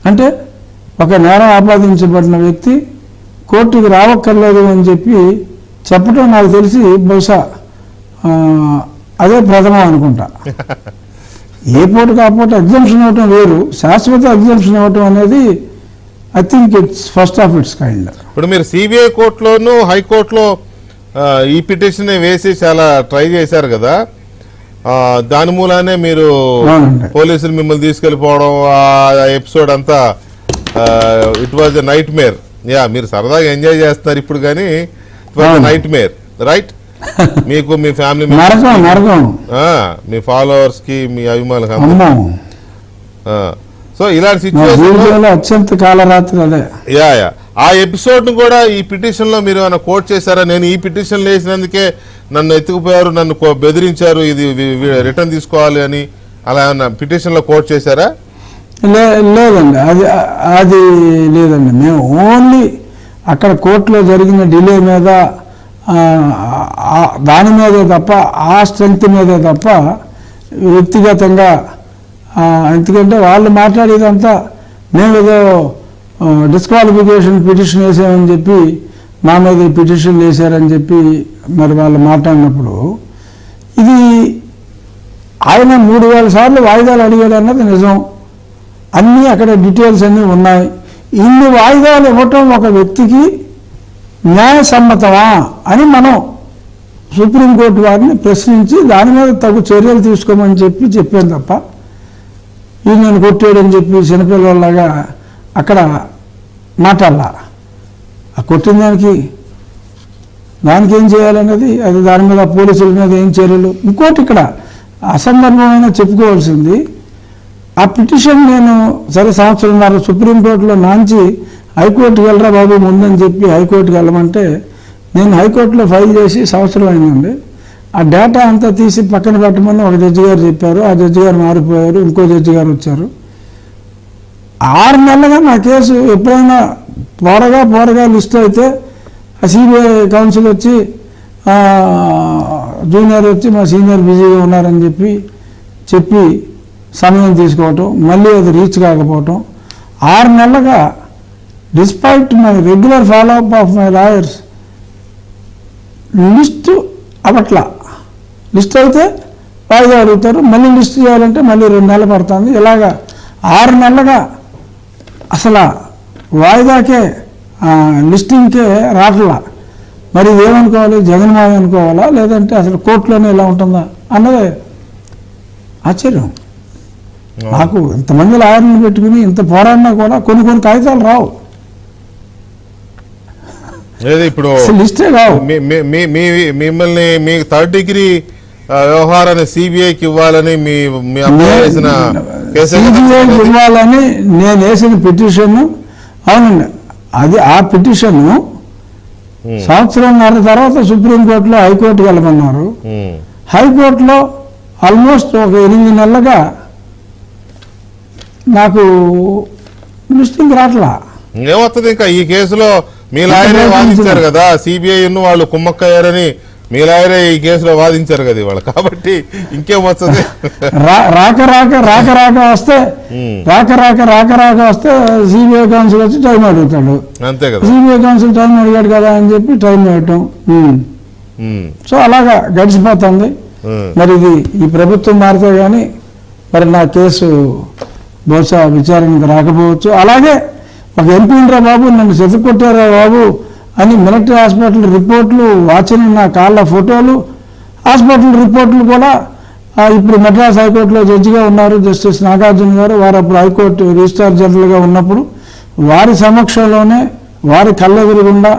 అంటే ఒక నేరం ఆపాదించబడిన వ్యక్తి కోర్టుకి రావక్కర్లేదు అని చెప్పి చెప్పడం నాకు తెలిసి బహుశా అదే ప్రథమం అనుకుంటా. ఏ పూటకు ఆ పూట ఎగ్జామ్షన్ ఇవ్వటం వేరు, శాశ్వత ఎగ్జామ్షన్ ఇవ్వటం అనేది I think it's first of it's kind. ఇప్పుడు మీరు సిబిఐ కోర్టులోను హైకోర్టులో ఈ పిటిషన్ వేసి చాలా ట్రై చేశారు కదా, దాని మూలానే మీరు పోలీసులు మిమ్మల్ని తీసుకెళ్లిపోవడం ఆ ఎపిసోడ్ అంతా it was a nightmare. Yeah, మీరు సరదాగా ఎంజాయ్ చేస్తున్నారు ఇప్పుడు, కానీ it was a nightmare, right? మీకు, మీ ఫ్యామిలీ, మీ ఫాలోవర్స్ కి, మీ అభిమానులకు. సో ఇలాంటి సిచ్యువేషన్ అత్యంత కాలరాత్రి అదే. యా యా ఆ ఎపిసోడ్ ను కూడా ఈ పిటిషన్ లో మీరు ఏమైనా కోట్ చేశారా? నేను ఈ పిటిషన్ వేసినందుకే నన్ను ఎత్తుకుపోయారు, నన్ను బెదిరించారు, ఇది రిటర్న్ తీసుకోవాలి అని అలా ఏమన్నా పిటిషన్ లో కోట్ చేశారా? లేదండి, అది లేదండి. మేము ఓన్లీ అక్కడ కోర్టులో జరిగిన డిలే మీద, దాని మీదే తప్ప, ఆ స్ట్రెంగ్త్ మీదే తప్ప వ్యక్తిగతంగా, ఎందుకంటే వాళ్ళు మాట్లాడేదంతా మేము ఏదో డిస్క్వాలిఫికేషన్ పిటిషన్ వేసామని చెప్పి మా మీద పిటిషన్ వేశారని చెప్పి మరి వాళ్ళు మాట్లాడినప్పుడు, ఇది ఆయన 3000 సార్లు వాయిదాలు అడిగాడు అన్నది నిజం. అన్నీ అక్కడ డీటెయిల్స్ అన్నీ ఉన్నాయి. ఇన్ని వాయిదాలు ఇవ్వటం ఒక వ్యక్తికి న్యాయసమ్మతమా అని మనం సుప్రీంకోర్టు వారిని ప్రశ్నించి దాని మీద తగు చర్యలు తీసుకోమని చెప్పాను తప్ప, ఇది నేను కొట్టాడని చెప్పి చిన్నపిల్లలాగా అక్కడ మాట్లాడాల. ఆ కొట్టిన దానికి ఏం చేయాలన్నది, అది దాని మీద పోలీసుల మీద ఏం చర్యలు. ఇంకోటి ఇక్కడ అసందర్భమైన చెప్పుకోవాల్సింది, ఆ పిటిషన్ నేను సరే సంవత్సరంన్నర సుప్రీంకోర్టులో నాంచి హైకోర్టుకి వెళ్ళరా బాబు ముందని చెప్పి హైకోర్టుకి వెళ్ళమంటే, నేను హైకోర్టులో ఫైల్ చేసి సంవత్సరం అయిందండి. ఆ డేటా అంతా తీసి పక్కన పెట్టమని ఒక జడ్జి గారు చెప్పారు. ఆ జడ్జి గారు మారిపోయారు, ఇంకో జడ్జి గారు వచ్చారు. 6 నెలలుగా నా కేసు ఎప్పుడైనా పోరగా లిస్ట్ అయితే ఆ సిబిఐ కౌన్సిల్ వచ్చి జూనియర్ వచ్చి మా సీనియర్ బిజీగా ఉన్నారని చెప్పి సమయం తీసుకోవటం, మళ్ళీ అది రీచ్ కాకపోవటం. 6 నెలలుగా despite my regular follow up of my lawyers list అవ్వట్లా. లిస్ట్ అయితే వాయిదా అడుగుతారు, మళ్ళీ లిస్ట్ చేయాలంటే మళ్ళీ 2 నెలలు పడుతుంది. ఇలాగా 6 నెలలుగా అసలు వాయిదాకే లిస్టింగ్కే రాట్లా. మరి ఇదేమనుకోవాలి, జగన్మాయ అనుకోవాలా, లేదంటే అసలు కోర్టులోనే ఇలా ఉంటుందా అన్నదే ఆశ్చర్యం. నాకు ఇంతమంది లాయర్ని పెట్టుకుని ఇంత పోరాడినా కూడా కొన్ని కాగితాలు రావు, ఇప్పుడు లిస్టే రావు. మిమ్మల్ని మీ 3rd డిగ్రీ వ్యవహారాన్ని సిబిఐకి ఇవ్వాలని ఇవ్వాలని నేను వేసిన పిటిషన్. అవునండి, అది ఆ పిటిషన్ సంవత్సరంన్నర తర్వాత సుప్రీంకోర్టులో హైకోర్టుకి వెళ్ళమన్నారు. హైకోర్టులో ఆల్మోస్ట్ ఒక 8 నెలలుగా నాకు లిస్టింగ్ రాట్లా. ఏమవుతుంది ఇంకా ఈ కేసులో? మీ లాయరే వాదించారు కదా, సిబిఐ వాళ్ళు కుమ్మక్కయ్యారని మీ లాయరే ఈ కేసులో వాదించారు కదా వాళ్ళు, కాబట్టి ఇంకేం వస్తుంది? రాక వస్తే సిబిఐ కౌన్సిల్ వచ్చి టైం అడుగుతాడు, అంతే కదా. సిబిఐ కౌన్సిల్ టైం అడిగాడు కదా అని చెప్పి టైం ఇవ్వటం. సో అలాగా గడిచిపోతుంది. మరి ఇది ఈ ప్రభుత్వం మారితే కానీ మరి నా కేసు బహుశా విచారణకు రాకపోవచ్చు. అలాగే ఒక ఎంపీ ఉండరా బాబు, నన్ను చెతుక్కొట్టారా బాబు అని మిలిటరీ హాస్పిటల్ రిపోర్ట్లు, వాచిన నా కాళ్ళ ఫోటోలు, హాస్పిటల్ రిపోర్ట్లు కూడా ఇప్పుడు మద్రాస్ హైకోర్టులో జడ్జిగా ఉన్నారు జస్టిస్ నాగార్జున గారు. వారు అప్పుడు హైకోర్టు రిజిస్ట్రార్ జనరల్గా ఉన్నప్పుడు వారి సమక్షంలోనే వారి కళ్ళెదురుగుండా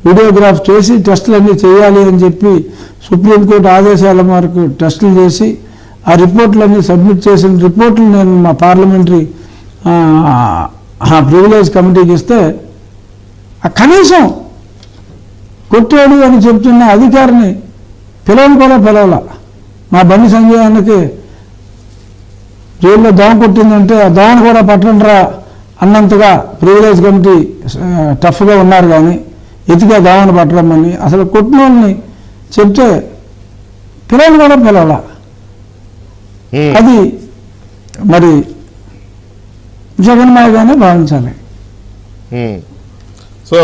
వీడియోగ్రాఫ్ చేసి టెస్టులన్నీ చేయాలి అని చెప్పి సుప్రీంకోర్టు ఆదేశాల మేరకు టెస్టులు చేసి ఆ రిపోర్ట్లన్నీ సబ్మిట్ చేసిన రిపోర్ట్లు నేను మా పార్లమెంటరీ ప్రివిలేజ్ కమిటీకి ఇస్తే కనీసం కొట్టాడు అని చెప్తున్న అధికారిని పిలవాల. మా బండి సంజయ్ అన్నకి జైల్లో దోమ కొట్టిందంటే ఆ దోమను కూడా పట్టండిరా అన్నంతగా ప్రివిలేజ్ కమిటీ టఫ్గా ఉన్నారు, కానీ ఎతిగా దావన పట్టరమ్మని అసలు కొట్టినోళ్ళని చెప్తే పిల్లలు కూడా పిలవాల. అది మరి జగన్మాయగానే భావించాలి. సో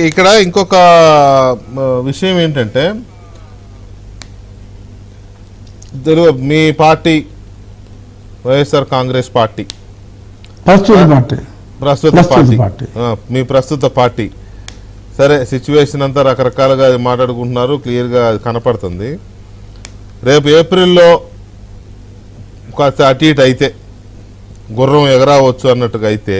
ఇక్కడ ఇంకొక విషయం ఏంటంటే, మీ పార్టీ వైఎస్ఆర్ కాంగ్రెస్ పార్టీ ప్రస్తుత పార్టీ మీ ప్రస్తుత పార్టీ సరే, సిచ్యువేషన్ అంతా రకరకాలుగా మాట్లాడుకుంటున్నారు, క్లియర్గా కనపడుతుంది. రేపు ఏప్రిల్లో కాస్త అటు ఇటు అయితే గుర్రం ఎగరావచ్చు అన్నట్టుగా అయితే,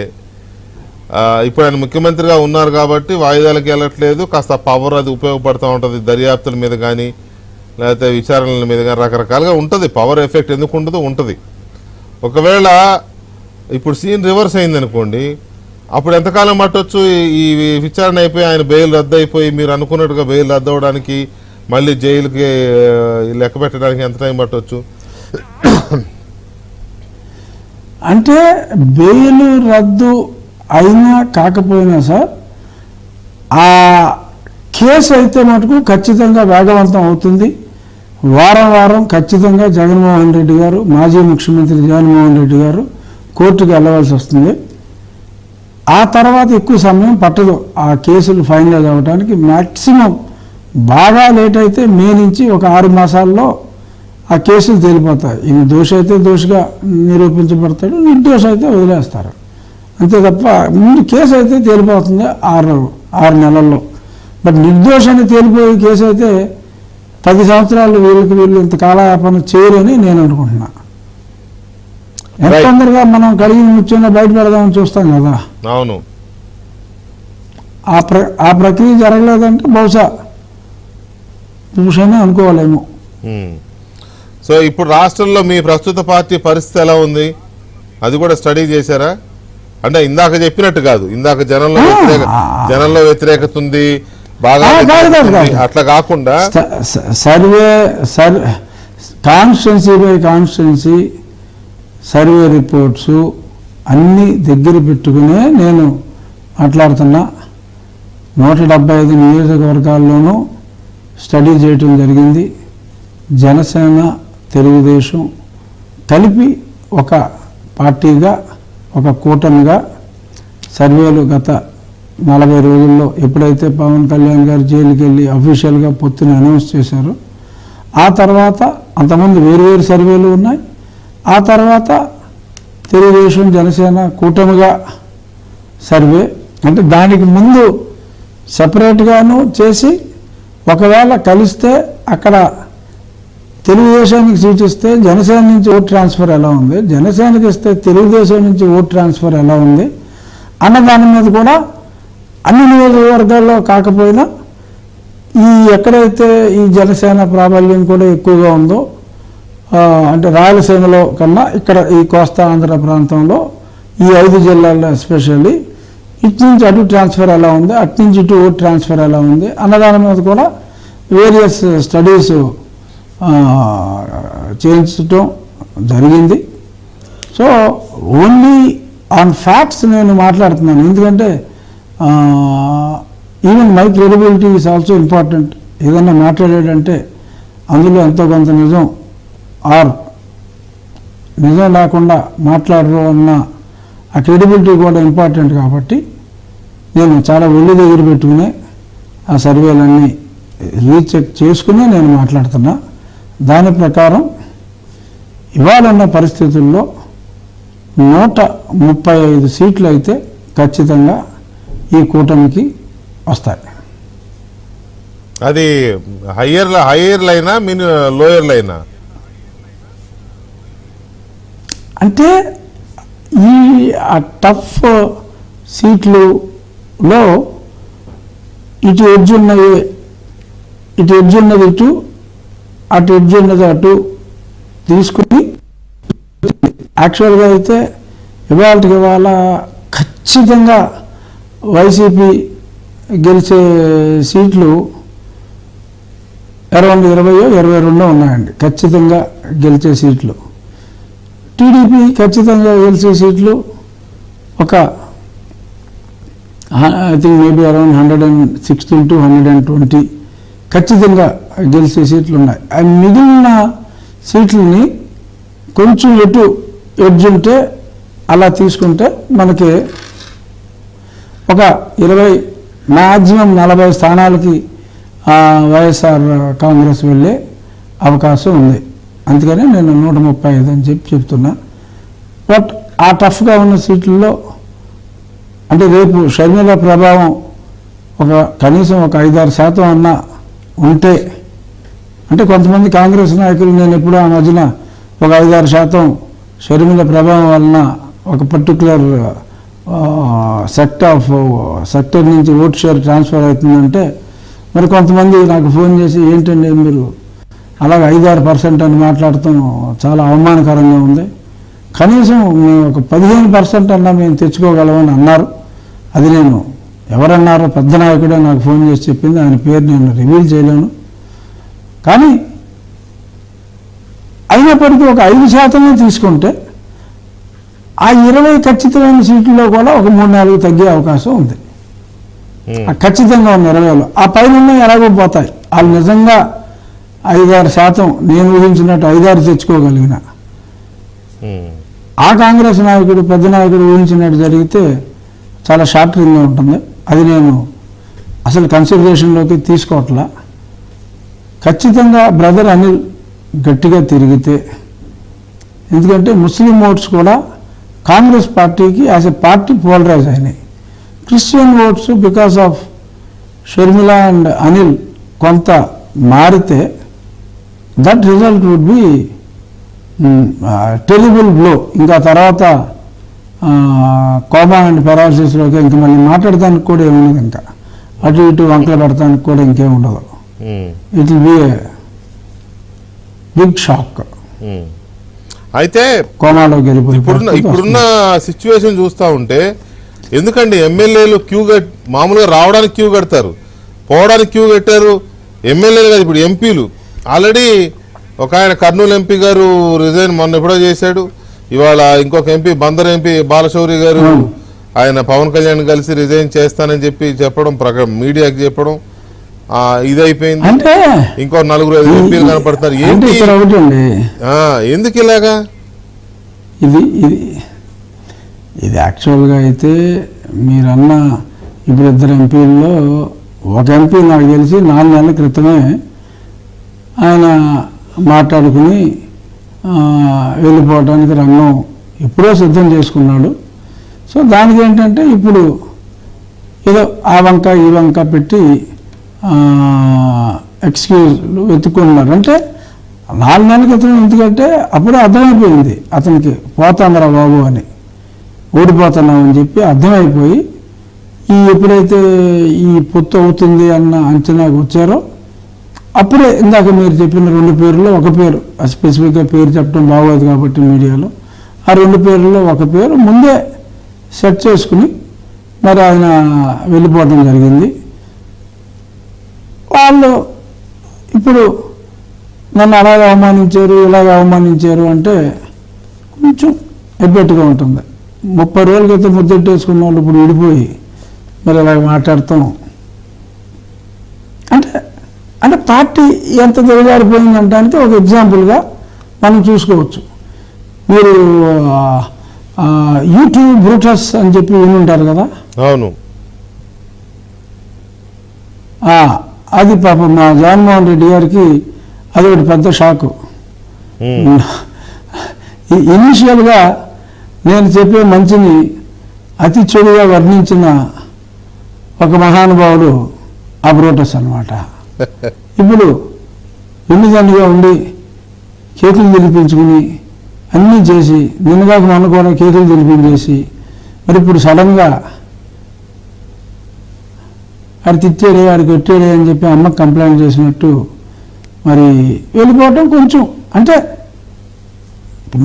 ఇప్పుడు ఆయన ముఖ్యమంత్రిగా ఉన్నారు కాబట్టి వాయిదాలకు వెళ్ళట్లేదు, కాస్త పవర్ అది ఉపయోగపడుతూ ఉంటుంది, దర్యాప్తుల మీద కానీ లేకపోతే విచారణల మీద కానీ రకరకాలుగా ఉంటుంది. పవర్ ఎఫెక్ట్ ఎందుకు ఉండదో ఉంటుంది. ఒకవేళ ఇప్పుడు సీన్ రివర్స్ అయింది అనుకోండి, అప్పుడు ఎంతకాలం పట్టవచ్చు ఈ విచారణ అయిపోయి ఆయన బెయిల్ రద్దు అయిపోయి మీరు అనుకున్నట్టుగా బెయిల్ రద్దు అవ్వడానికి మళ్ళీ జైలుకి లెక్క పెట్టడానికి ఎంత టైం పట్టవచ్చు? అంటే బెయిల్ రద్దు అయినా కాకపోయినా సార్, ఆ కేసు అయితే మటుకు ఖచ్చితంగా వేగవంతం అవుతుంది. వారం వారం ఖచ్చితంగా జగన్మోహన్ రెడ్డి గారు, మాజీ ముఖ్యమంత్రి జగన్మోహన్ రెడ్డి గారు కోర్టుకు వెళ్ళవలసి వస్తుంది. ఆ తర్వాత ఎక్కువ సమయం పట్టదు ఆ కేసులు ఫైనలైజ్ అవ్వడానికి. మ్యాక్సిమం బాగా లేట్ అయితే మే నుంచి ఒక 6 మాసాల్లో ఆ కేసులు తేలిపోతాయి. ఇది దోషి అయితే దోషిగా నిరూపించబడతాడు, నిర్దోషి అయితే వదిలేస్తారు, అంతే తప్ప ముందు కేసు అయితే తేలిపోతుంది 6 నెలల్లో. బట్ నిర్దోషాన్ని తేలిపోయే కేసు అయితే 10 సంవత్సరాలు వీళ్ళు ఇంత కాలయాపన చేయరని నేను అనుకుంటున్నా. ఎంత తొందరగా మనం కడిగి ముచ్చిన బయట పెడదామని చూస్తాం కదా. అవును, ఆ ప్రక్రియ జరగలేదంటే బహుశా చూసానే అనుకోవాలేమో. సో ఇప్పుడు రాష్ట్రంలో మీ ప్రస్తుత పార్టీ పరిస్థితి ఎలా ఉంది, అది కూడా స్టడీ చేశారా? అంటే ఇందాక చెప్పినట్టు కాదు, ఇందాక జనంలో వ్యతిరేకత ఉంది బాగా, అట్లా కాకుండా survey constituency by constituency survey reports అన్నీ దగ్గర పెట్టుకునే నేను మాట్లాడుతున్నా. 175 నియోజకవర్గాల్లోనూ స్టడీ చేయటం జరిగింది. జనసేన, తెలుగుదేశం కలిపి ఒక పార్టీగా, ఒక కూటమిగా సర్వేలు గత 40 రోజుల్లో ఎప్పుడైతే పవన్ కళ్యాణ్ గారు జైలుకి వెళ్ళి అఫీషియల్గా పొత్తుని అనౌన్స్ చేశారో, ఆ తర్వాత అంతమంది వేరు సర్వేలు ఉన్నాయి. ఆ తర్వాత తెలుగుదేశం జనసేన కూటమిగా సర్వే, అంటే దానికి ముందు సపరేట్గాను చేసి ఒకవేళ కలిస్తే అక్కడ తెలుగుదేశానికి సీట్ ఇస్తే జనసేన నుంచి ఓట్ ట్రాన్స్ఫర్ ఎలా ఉంది, జనసేనకి ఇస్తే తెలుగుదేశం నుంచి ఓట్ ట్రాన్స్ఫర్ ఎలా ఉంది అన్న దాని మీద కూడా అన్ని నియోజకవర్గాల్లో కాకపోయినా ఎక్కడైతే ఈ జనసేన ప్రాబల్యం కూడా ఎక్కువగా ఉందో, అంటే రాయలసీమలో కన్నా ఇక్కడ ఈ కోస్తా ఆంధ్ర ప్రాంతంలో ఈ 5 జిల్లాల్లో ఎస్పెషల్లీ ఇటు నుంచి అటు ట్రాన్స్ఫర్ ఎలా ఉంది, అటు నుంచి ఇటు ఓట్ ట్రాన్స్ఫర్ ఎలా ఉంది అన్నదాని మీద కూడా వేరియస్ స్టడీస్ చేయించడం జరిగింది. సో ఓన్లీ ఆన్ ఫ్యాక్ట్స్ నేను మాట్లాడుతున్నాను, ఎందుకంటే even my credibility is also important. ఏదన్నా మాట్లాడాడంటే అందులో ఎంతో కొంత నిజం ఆర్ నిజం లేకుండా మాట్లాడరు అన్న ఆ క్రెడిబిలిటీ కూడా ఇంపార్టెంట్. కాబట్టి నేను చాలా ఒళ్ళు దగ్గర పెట్టుకునే ఆ సర్వేలన్నీ రీచెక్ చేసుకునే నేను మాట్లాడుతున్నా. దాని ప్రకారం ఇవాళన్న పరిస్థితుల్లో 135 సీట్లు అయితే ఖచ్చితంగా ఈ కూటమికి వస్తాయి. అది హయ్యర్ లైనా లోయర్ లైనా? అంటే ఈ టఫ్ సీట్లలో ఇటు ఎడ్జ్ ఉన్నది ఇటు, అటు ఎడ్జ్ ఉన్నది అటు తీసుకుని యాక్చువల్గా అయితే ఇవాళ ఖచ్చితంగా వైసీపీ గెలిచే సీట్లు అరౌండ్ 20-22 ఉన్నాయండి ఖచ్చితంగా గెలిచే సీట్లు. టీడీపీ ఖచ్చితంగా గెలిచే సీట్లు ఒక I think maybe around 116 to 120 ఖచ్చితంగా గెలిచే సీట్లు ఉన్నాయి. ఆ మిగిలిన సీట్లని కొంచెం ఎడ్జ్ ఉంటే అలా తీసుకుంటే మనకి ఒక 20 మ్యాక్సిమం 40 స్థానాలకి వైఎస్ఆర్ కాంగ్రెస్ వెళ్ళే అవకాశం ఉంది. అందుకని నేను 135 అని చెప్తున్నా. బట్ ఆ టఫ్గా ఉన్న సీట్లలో అంటే రేపు షర్మిల ప్రభావం కనీసం ఒక 5-6% అన్నా ఉంటే, అంటే కొంతమంది కాంగ్రెస్ నాయకులు నేను ఎప్పుడూ ఆ మధ్యన ఒక 5-6% షర్మిల ప్రభావం వలన ఒక పర్టికులర్ సెక్టర్ నుంచి ఓట్ షేర్ ట్రాన్స్ఫర్ అవుతుందంటే, మరి కొంతమంది నాకు ఫోన్ చేసి ఏంటండి మీరు అలాగే 5-6% అని మాట్లాడటం చాలా అవమానకరంగా ఉంది, కనీసం మేము ఒక 15% అన్నా మేము తెచ్చుకోగలమని అన్నారు. అది నేను ఎవరన్నారో పెద్ద నాయకుడే నాకు ఫోన్ చేసి చెప్పింది, ఆయన పేరు నేను రివీల్ చేయలేను. కానీ అయినప్పటికీ ఒక 5% తీసుకుంటే ఆ 20 ఖచ్చితమైన సీట్లలో కూడా ఒక 3-4 తగ్గే అవకాశం ఉంది. ఖచ్చితంగా ఉన్న 20లో ఆ పైన ఎలాగో పోతాయి. వాళ్ళు నిజంగా 5-6% నేను ఊహించినట్టు 5-6 తెచ్చుకోగలిగిన ఆ కాంగ్రెస్ నాయకుడు పెద్ద నాయకుడు ఊహించినట్టు జరిగితే చాలా షాకింగ్గా ఉంటుంది. అది నేను అసలు కన్సిడరేషన్లోకి తీసుకోవట్లా. ఖచ్చితంగా బ్రదర్ అనిల్ గట్టిగా తిరిగితే, ఎందుకంటే ముస్లిం ఓట్స్ కూడా కాంగ్రెస్ పార్టీకి యాజ్ ఎ పార్టీ పోలరైజ్ అయినాయి. Christian votes because of Sharmila and Anil కొంత మారితే that result would be telling blow. ఇంకా తర్వాత కోమా అండ్ పెరాలసిస్లోకి ఇంకా మళ్ళీ మాట్లాడటానికి కూడా ఏముండదు, ఇంకా అటు ఇటు వంకలు పెడతానికి కూడా ఇంకేం ఉండదు. It will be big shock. అయితే కోమాలో గెలిపోయి ఇప్పుడున్న సిచ్యువేషన్ చూస్తూ ఉంటే, ఎందుకండి ఎమ్మెల్యేలు మామూలుగా రావడానికి క్యూ కడతారు, పోవడానికి క్యూ కట్టారు. ఎమ్మెల్యేలు కాదు, ఇప్పుడు ఎంపీలు ఆల్రెడీ ఒక ఆయన కర్నూలు ఎంపీ గారు రిజైన్ మొన్న ఎప్పుడో చేశాడు. ఇవాళ ఇంకొక ఎంపీ బందర్ ఎంపీ బాలశౌరి గారు ఆయన పవన్ కళ్యాణ్ కలిసి రిజైన్ చేస్తానని చెప్పడం మీడియాకి చెప్పడం ఇదైపోయింది. అంటే ఇంకో 4-5 ఎంపీలు కనపడతారు. ఏంటి ఎందుకు ఇలాగా? ఇది యాక్చువల్గా అయితే మీరన్న ఇప్పుడు 2 ఎంపీల్లో ఒక ఎంపీ నాకు తెలిసి 4 నెలల క్రితమే ఆయన మాట్లాడుకుని వెళ్ళిపోవడానికి రంగం ఎప్పుడో సిద్ధం చేసుకున్నాడు. సో దానికి ఏంటంటే ఇప్పుడు ఏదో ఆ వంక ఈ వంక పెట్టి ఎక్స్క్యూజ్లు వెతుక్కున్నారు. అంటే 4 నెలల క్రితం ఎందుకంటే అప్పుడే అర్థమైపోయింది అతనికి పోతాందిరా బాబు అని, ఓడిపోతున్నామని చెప్పి అర్థమైపోయి ఎప్పుడైతే ఈ పొత్తు అవుతుంది అన్న అంచనాకు వచ్చారో అప్పుడే ఇందాక మీరు చెప్పిన 2 పేర్లలో ఒక పేరు, స్పెసిఫిక్గా పేరు చెప్పడం బాగోదు కాబట్టి మీడియాలో, ఆ 2 పేర్లలో ఒక పేరు ముందే సెట్ చేసుకుని మరి ఆయన వెళ్ళిపోవడం జరిగింది. వాళ్ళు ఇప్పుడు నన్ను అలాగ అవమానించారు ఇలాగ అవమానించారు అంటే కొంచెం ఎబ్బెట్టుగా ఉంటుంది. 30 రోజుల క్రితం ముద్దెట్టేసుకున్న వాళ్ళు ఇప్పుడు విడిపోయి మరి అలాగ మాట్లాడతాం అంటే పార్టీ ఎంత దిగజారిపోయిందంటానికి ఒక ఎగ్జాంపుల్గా మనం చూసుకోవచ్చు. మీరు యూట్యూబ్ బ్రూటస్ అని చెప్పి వినుంటారు కదా. అవును. అది పాపం మా జగన్మోహన్ రెడ్డి గారికి అది ఒకటి పెద్ద షాకు. ఇనీషియల్గా నేను చెప్పే మంచిని అతి చెడుగా వర్ణించిన ఒక మహానుభావుడు ఆ బ్రూటస్ అన్నమాట. ఇప్పుడు ఎన్నిదండిగా ఉండి కేకులు తెలిపించుకుని అన్నీ చేసి నిన్నగాక మొన్న కూడా కేకులు తెలిపించేసి మరి ఇప్పుడు సడన్గా ఆడు తిట్టాడే ఆడికి కొట్టాడే అని చెప్పి అమ్మకు కంప్లైంట్ చేసినట్టు మరి వెళ్ళిపోవటం కొంచెం అంటే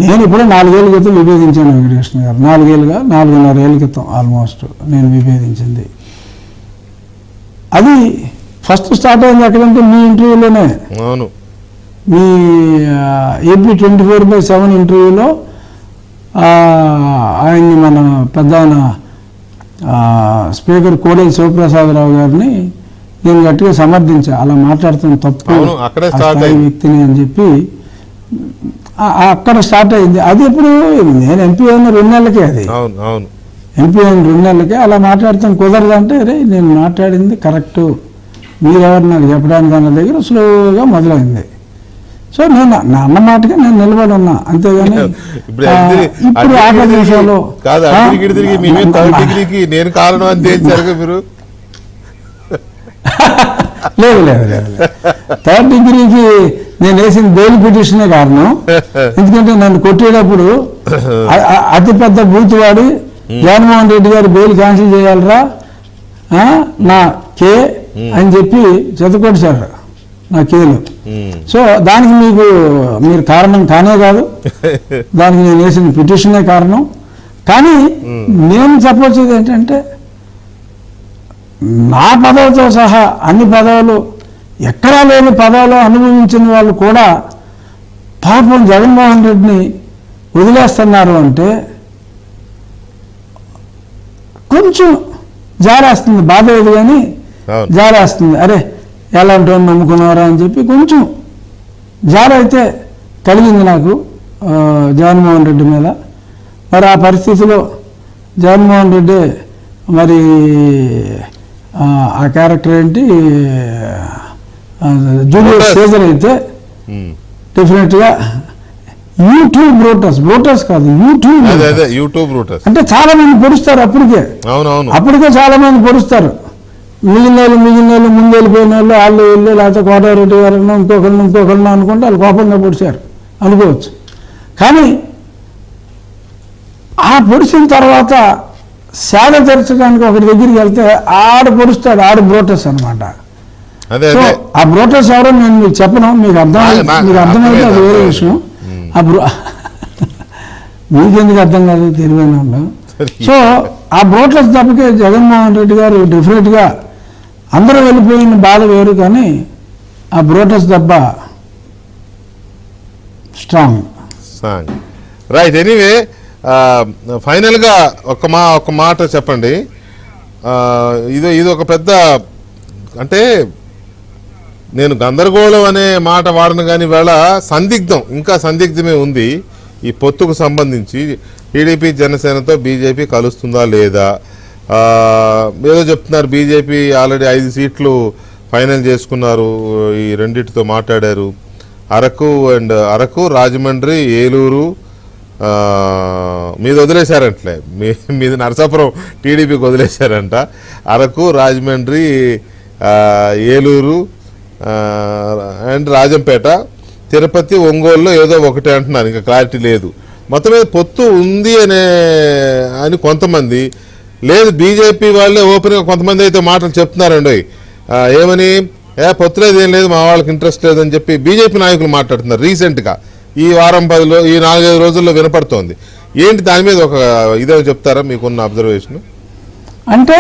నేను ఇప్పుడు 4 ఏళ్ళ క్రితం విభేదించాను వెంకటకృష్ణ గారు. 4.5 ఏళ్ళ క్రితం ఆల్మోస్ట్ నేను విభేదించింది. అది ఫస్ట్ స్టార్ట్ అయింది ఎక్కడంటే మీ ఇంటర్వ్యూలోనే. అవును. మీ AP 24/7 ఇంటర్వ్యూలో ఆయన్ని మన పెద్ద ఆయన స్పీకర్ కోడెల శివప్రసాదరావు గారిని నేను గట్టిగా సమర్థించా, అలా మాట్లాడుతున్న తప్పు వ్యక్తిని అని చెప్పి అక్కడ స్టార్ట్ అయింది. అది ఇప్పుడు నేను ఎంపీ అయిన 2 నెలలకే, అది ఎంపీ అయిన 2 నెలలకే అలా మాట్లాడతాం కుదరదంటే రే నేను మాట్లాడింది కరెక్టు, మీరెవరు నాకు చెప్పడానికి అన్న దగ్గర స్లోగా మొదలైంది. సో నేను నా అన్న మాటగా నేను నిలబడి ఉన్నా, అంతేగాని ఇప్పుడు 50 నిమిషాలు నేను కారణం అని తేల్చారు మీరు. లేదు లేదు లేదు, 3rd డిగ్రీకి నేను వేసిన బెయిల్ పిటిషనే కారణం. ఎందుకంటే నన్ను కొట్టేటప్పుడు అతిపెద్ద బూత్ వాడి జగన్మోహన్ రెడ్డి గారు బెయిల్ క్యాన్సిల్ చేయాలరా నా కే అని చెప్పి చెత్తకొట్టారు నా కేలు. సో దానికి మీరు కారణం కానే కాదు, దానికి నేను వేసిన పిటిషనే కారణం. కానీ నేను చెప్పొచ్చేది ఏంటంటే నా పదవితో సహా అన్ని పదవులు, ఎక్కడా లేని పదవులు అనుభవించిన వాళ్ళు కూడా పాపం జగన్మోహన్ రెడ్డిని వదిలేస్తున్నారు అంటే కొంచెం జారేస్తుంది, బాధ లేదు కానీ జారేస్తుంది. అరే ఎలాంటి వాడిని నమ్ముకున్నారా అని చెప్పి కొంచెం జారైతే కలిగింది నాకు జగన్మోహన్ రెడ్డి మీద. మరి ఆ పరిస్థితిలో జగన్మోహన్ రెడ్డి మరి ఆ క్యారెక్టర్ ఏంటి జూలియస్ సీజర్ అయితే డెఫినెట్గా యూట్యూబ్ బ్రోటర్స్ కాదు, యూట్యూబ్ అంటే చాలా మంది పొడుస్తారు అప్పటికే చాలా మంది పొడుస్తారు. మిగిలిన వాళ్ళు ముందు వెళ్ళిపోయిన వాళ్ళు వాళ్ళు వెళ్ళి లేకపోతే కోటారెడ్డి గారన్నా ఇంకొకరిని అనుకుంటే వాళ్ళు కోపంగా పొడిచారు అనుకోవచ్చు. కానీ ఆ పొడిచిన తర్వాత సేద తెరచడానికి ఒకటి దగ్గరికి వెళ్తే ఆడు పొడుస్తాడు, ఆడు బ్రోటర్స్ అనమాట. సో ఆ బ్రోటర్స్ ఎవరో నేను మీకు చెప్పను, మీకు అర్థమైతే అది వేరే విషయం. మీకెందుకు అర్థం కాదు, తెలివైన వాళ్ళు. సో ఆ బ్రోటర్స్ తప్పకే జగన్మోహన్ రెడ్డి గారు డెఫినెట్గా అందరూ వెళ్ళిపోయిన బాధ వేరు, కానీ ఆ బ్రోటర్స్ దెబ్బ స్ట్రాంగ్. రైట్. ఎనీవే ఫైనల్గా ఒక మాట చెప్పండి. ఇది ఒక పెద్ద, అంటే నేను గందరగోళం అనే మాట వాడను కానీ వేళ ఇంకా సందిగ్ధమే ఉంది. ఈ పొత్తుకు సంబంధించి టీడీపీ జనసేనతో బీజేపీ కలుస్తుందా లేదా, ఏదో చెప్తున్నారు బీజేపీ ఆల్రెడీ 5 సీట్లు ఫైనల్ చేసుకున్నారు, ఈ రెండింటితో మాట్లాడారు. అరకు రాజమండ్రి ఏలూరు మీద వదిలేశారంటలే, మీద నరసాపురం టీడీపీకి వదిలేశారంట. అరకు రాజమండ్రి ఏలూరు అండ్ రాజంపేట తిరుపతి ఒంగోలులో ఏదో ఒకటి అంటున్నారు, ఇంకా క్లారిటీ లేదు. మొత్తం మీద పొత్తు ఉంది అని కొంతమంది, లేదు బీజేపీ వాళ్ళే ఓపెన్గా కొంతమంది అయితే మాటలు చెప్తున్నారండి. ఏమని పొత్తులేదు ఏం లేదు మా వాళ్ళకి ఇంట్రెస్ట్ లేదని చెప్పి బీజేపీ నాయకులు మాట్లాడుతున్నారు రీసెంట్గా. ఈ వారం 10 ఈ 4-5 రోజుల్లో వినపడుతోంది. ఏంటి దాని మీద ఒక ఇదే చెప్తారా, మీకున్న అబ్జర్వేషన్? అంటే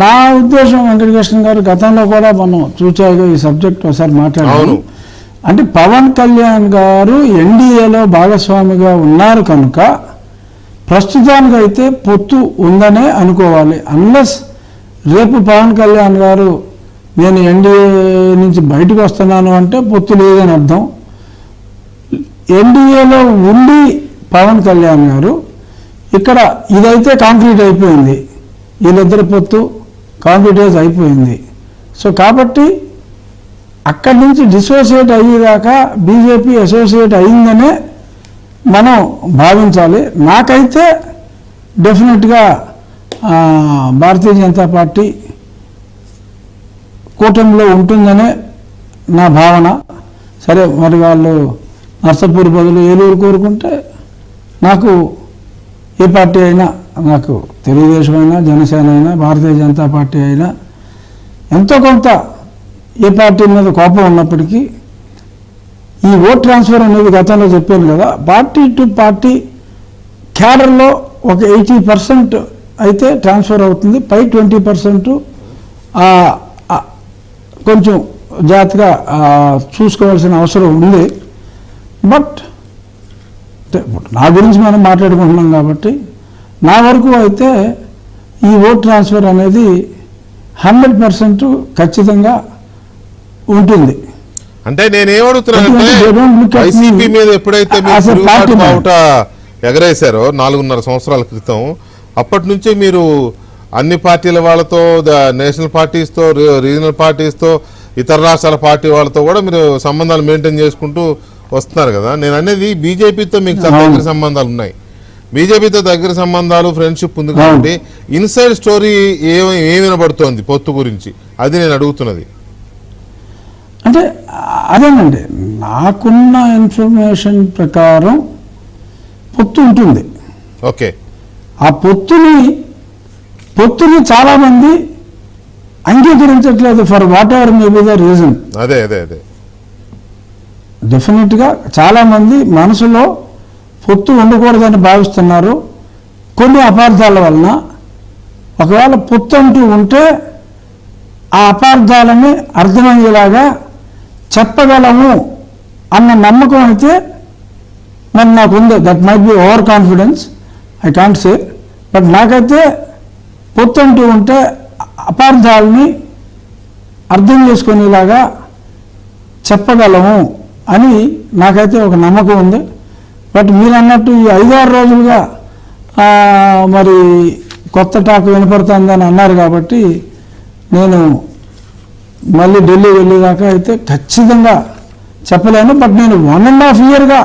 నా ఉద్దేశం వెంకటకృష్ణ గారు, గతంలో కూడా మనం చూచాగా ఈ సబ్జెక్ట్ ఒకసారి మాట్లాడాము. అంటే పవన్ కళ్యాణ్ గారు ఎన్డీఏలో భాగస్వామిగా ఉన్నారు కనుక ప్రస్తుతానికైతే పొత్తు ఉందనే అనుకోవాలి. అన్లెస్ రేపు పవన్ కళ్యాణ్ గారు నేను ఎన్డీఏ నుంచి బయటకు వస్తున్నాను అంటే పొత్తు లేదని అర్థం. ఎన్డీఏలో ఉండి పవన్ కళ్యాణ్ గారు ఇక్కడ ఇదైతే కాంక్రీట్ అయిపోయింది, వీళ్ళిద్దరి పొత్తు కాంక్రీటైజ్ అయిపోయింది. సో కాబట్టి అక్కడి నుంచి డిసోసియేట్ అయ్యేదాకా బీజేపీ అసోసియేట్ అయిందనే మనం భావించాలి. నాకైతే డెఫినెట్గా భారతీయ జనతా పార్టీ కూటమిలో ఉంటుందనే నా భావన. సరే మరి వాళ్ళు నర్సాపూర్ బదులు ఏలూరు కోరుకుంటే నాకు ఏ పార్టీ అయినా, నాకు తెలుగుదేశం అయినా జనసేన అయినా భారతీయ జనతా పార్టీ అయినా ఎంతో కొంత ఏ పార్టీ మీద కోపం ఉన్నప్పటికీ ఈ ఓట్ ట్రాన్స్ఫర్ అనేది గతంలో చెప్పాను కదా, పార్టీ టు పార్టీ క్యాడర్లో ఒక 80% అయితే ట్రాన్స్ఫర్ అవుతుంది, పై 20% కొంచెం జాగ్రత్తగా చూసుకోవాల్సిన అవసరం ఉంది. బట్ అంటే నా గురించి మనం మాట్లాడుకుంటున్నాం కాబట్టి నా వరకు అయితే ఈ ఓట్ ట్రాన్స్ఫర్ అనేది 100% ఖచ్చితంగా ఉంటుంది. అంటే నేనేమడుగుతున్నానంటే They don't look at YCP me మీద ఎప్పుడైతే మీరు as a తిరుగుబాటు party man. బావుట ఎగరేశారో 4.5 సంవత్సరాల క్రితం, అప్పటి నుంచే మీరు అన్ని పార్టీల వాళ్ళతో, నేషనల్ పార్టీస్తో, రీజనల్ పార్టీస్తో, ఇతర రాష్ట్రాల పార్టీ వాళ్ళతో కూడా మీరు సంబంధాలు మెయింటైన్ చేసుకుంటూ వస్తున్నారు కదా. నేను అనేది బీజేపీతో మీకు దగ్గర సంబంధాలు ఉన్నాయి, బీజేపీతో దగ్గర సంబంధాలు, ఫ్రెండ్షిప్ ఉంది కాబట్టి ఇన్సైడ్ స్టోరీ ఏమి వినబడుతోంది పొత్తు గురించి, అది నేను అడుగుతున్నది. అంటే అదేనండి, నాకున్న ఇన్ఫర్మేషన్ ప్రకారం పొత్తు ఉంటుంది. ఓకే, ఆ పొత్తుని చాలామంది అంగీకరించట్లేదు for whatever may be the reason. అదే అదే అదే డెఫినెట్గా చాలామంది మనసులో పొత్తు ఉండకూడదని భావిస్తున్నారు కొన్ని అపార్థాల వలన. ఒకవేళ పొత్తు అంటూ ఉంటే ఆ అపార్థాలని అర్థమయ్యేలాగా చెప్పగలము అన్న నమ్మకం అయితే మరి నాకుంది. That might be over confidence, I can't say. But నాకైతే పొత్తు అంటూ ఉంటే అపార్థాలని అర్థం చేసుకునేలాగా చెప్పగలము అని నాకైతే ఒక నమ్మకం ఉంది. బట్ మీరు అన్నట్టు ఈ 5-6 రోజులుగా మరి కొత్త టాక్ వినపడుతుందని అన్నారు కాబట్టి నేను మళ్ళీ ఢిల్లీ వెళ్ళేదాకా అయితే ఖచ్చితంగా చెప్పలేను. బట్ నేను 1.5 yearగా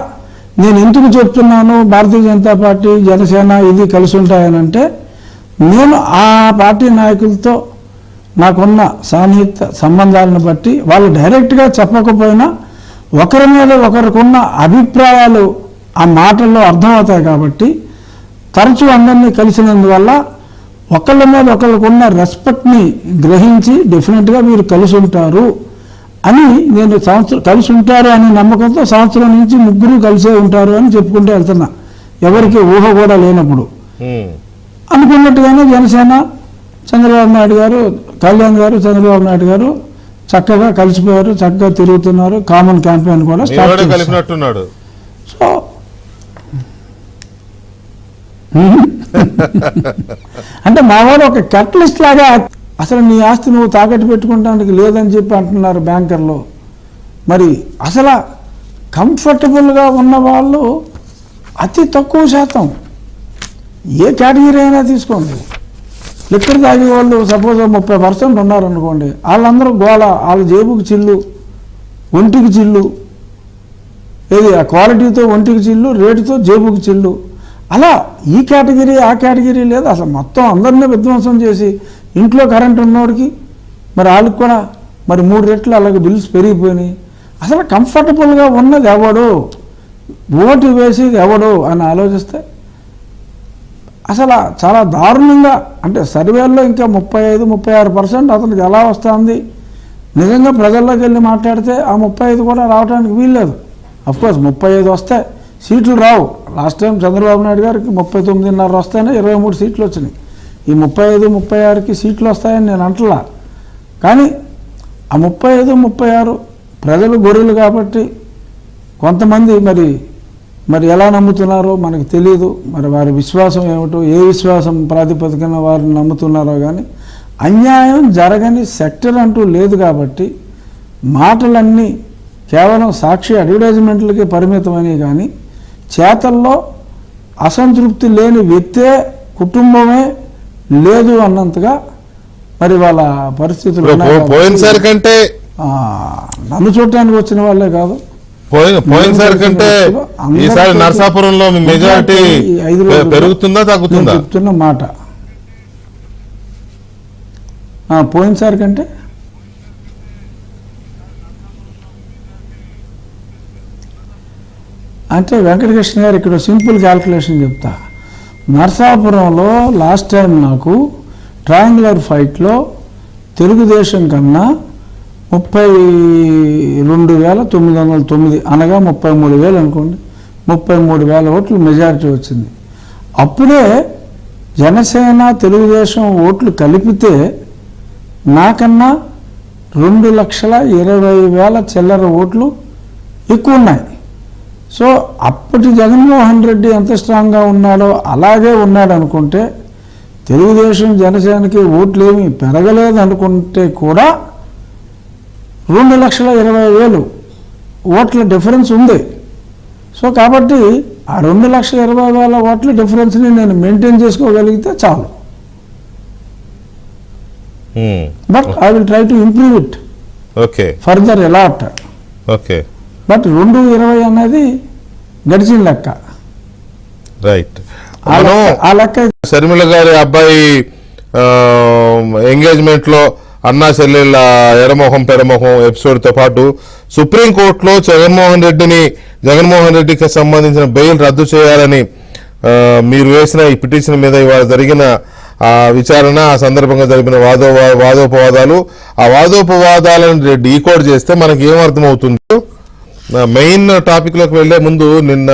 నేను ఎందుకు చెప్తున్నాను భారతీయ జనతా పార్టీ, జనసేన ఇది కలిసి ఉంటాయనంటే, నేను ఆ పార్టీ నాయకులతో నాకున్న సాన్నిహిత సంబంధాలను బట్టి వాళ్ళు డైరెక్ట్గా చెప్పకపోయినా ఒకరి మీద ఒకరికున్న అభిప్రాయాలు ఆ మాటల్లో అర్థమవుతాయి కాబట్టి తరచూ అందరినీ కలిసినందువల్ల ఒకళ్ళ మీద ఒకళ్ళకున్న రెస్పెక్ట్ని గ్రహించి డెఫినెట్గా మీరు కలిసి ఉంటారు అని నేను కలిసి ఉంటారు అనే నమ్మకంతో సంవత్సరం నుంచి ముగ్గురు కలిసే ఉంటారు అని చెప్పుకుంటూ వెళ్తున్నా, ఎవరికి ఊహ కూడా లేనప్పుడు. అనుకున్నట్టుగానే జనసేన చంద్రబాబు నాయుడు గారు, కళ్యాణ్ గారు, చంద్రబాబు నాయుడు గారు చక్కగా కలిసిపోయారు, చక్కగా తిరుగుతున్నారు. కామన్ క్యాంపెయిన్ కూడా స్టార్ట్ కలిపినట్టున్నాడు. సో అంటే మావాడు ఒక క్యాటలిస్ట్ లాగా అసలు నీ ఆస్తి నువ్వు తాకట్టు పెట్టుకుంటానికి లేదని చెప్పి అంటున్నారు బ్యాంకర్లు. మరి అసలు కంఫర్టబుల్గా ఉన్న వాళ్ళు అతి తక్కువ శాతం, ఏ కేటగిరీ అయినా తీసుకోండి, లిక్కర్ తాగే వాళ్ళు సపోజ్ 30% ఉన్నారనుకోండి, వాళ్ళందరూ గోళ, వాళ్ళ జేబుకి చిల్లు, ఒంటికి చిల్లు, ఏది ఆ క్వాలిటీతో ఒంటికి చిల్లు, రేటుతో జేబుకి చిల్లు. అలా ఈ కేటగిరీ ఆ కేటగిరీ లేదు, అసలు మొత్తం అందరినీ విధ్వంసం చేసి ఇంట్లో కరెంట్ ఉన్నోడికి మరి వాళ్ళకి కూడా మరి 3 రెట్లు అలాగే బిల్స్ పెరిగిపోయినాయి. అసలు కంఫర్టబుల్గా ఉన్నది ఎవడు, ఓటు వేసేది ఎవడు అని ఆలోచిస్తే అసలు చాలా దారుణంగా, అంటే సర్వేల్లో ఇంకా 35-36% అతనికి ఎలా వస్తుంది, నిజంగా ప్రజల్లోకి వెళ్ళి మాట్లాడితే ఆ 35 కూడా రావడానికి వీల్లేదు. అఫ్కోర్స్ 35 వస్తే సీట్లు రావు. లాస్ట్ టైం చంద్రబాబు నాయుడు గారికి 39.5 వస్తేనే 23 సీట్లు వచ్చినాయి. ఈ 35-36కి సీట్లు వస్తాయని నేను అంటలా. కానీ ఆ 35-36 ప్రజలు గొర్రెలు కాబట్టి కొంతమంది మరి ఎలా నమ్ముతున్నారో మనకు తెలియదు. మరి వారి విశ్వాసం ఏమిటో, ఏ విశ్వాసం ప్రాతిపదికన వారిని నమ్ముతున్నారో. కానీ అన్యాయం జరగని సెక్టర్ అంటూ లేదు కాబట్టి మాటలన్నీ కేవలం సాక్షి అడ్వర్టైజ్మెంట్లకి పరిమితమని, కానీ చేతల్లో అసంతృప్తి లేని వ్యక్తే, కుటుంబమే లేదు అన్నంతగా మరి వాళ్ళ పరిస్థితులు పోయినసారి కంటే నన్ను చూడటానికి వచ్చిన వాళ్ళే కాదు, పోయినసారి కంటే ఈసారి నరసాపురంలో మెజారిటీ పెరుగుతుందా తగ్గుతుందా చెప్తున్న మాట. పోయినసారి కంటే అంటే వెంకటకృష్ణ గారు ఇక్కడ సింపుల్ క్యాల్కులేషన్ చెప్తా. నరసాపురంలో లాస్ట్ టైం నాకు ట్రయాంగులర్ ఫైట్లో తెలుగుదేశం కన్నా 32,909 అనగా 33,000 అనుకోండి, 33,000 ఓట్లు మెజారిటీ వచ్చింది. అప్పుడే జనసేన తెలుగుదేశం ఓట్లు కలిపితే నాకన్నా 2,20,000 చిల్లర ఓట్లు ఎక్కువ ఉన్నాయి. సో అప్పటి జగన్మోహన్ రెడ్డి ఎంత స్ట్రాంగ్గా ఉన్నాడో అలాగే ఉన్నాడు అనుకుంటే, తెలుగుదేశం జనసేనకి ఓట్లేమి పెరగలేదు అనుకుంటే కూడా 2,20,000 ఓట్ల డిఫరెన్స్ ఉంది. సో కాబట్టి ఆ 2,20,000 ఓట్ల డిఫరెన్స్ని నేను మెయింటైన్ చేసుకోగలిగితే చాలు. But I will try to improve it okay further allot. Okay but 220 అనేది గడిచిన లెక్క. రైట్. ఆ లెక్క షర్మిల గారి అబ్బాయి ఎంగేజ్మెంట్ లో అన్నా చెల్లెళ్ళ ఎరమొహం పెరమొహం ఎపిసోడ్ తో పాటు సుప్రీంకోర్టులో జగన్మోహన్ రెడ్డికి సంబంధించిన బెయిల్ రద్దు చేయాలని మీరు వేసిన ఈ పిటిషన్ మీద ఇవాళ జరిగిన విచారణ, ఆ సందర్భంగా జరిపిన వాదోపవాదాలు, ఆ వాదోపవాదాలను డీకోడ్ చేస్తే మనకి ఏమర్థమవుతుంది? మెయిన్ టాపిక్ లోకి వెళ్లే ముందు నిన్న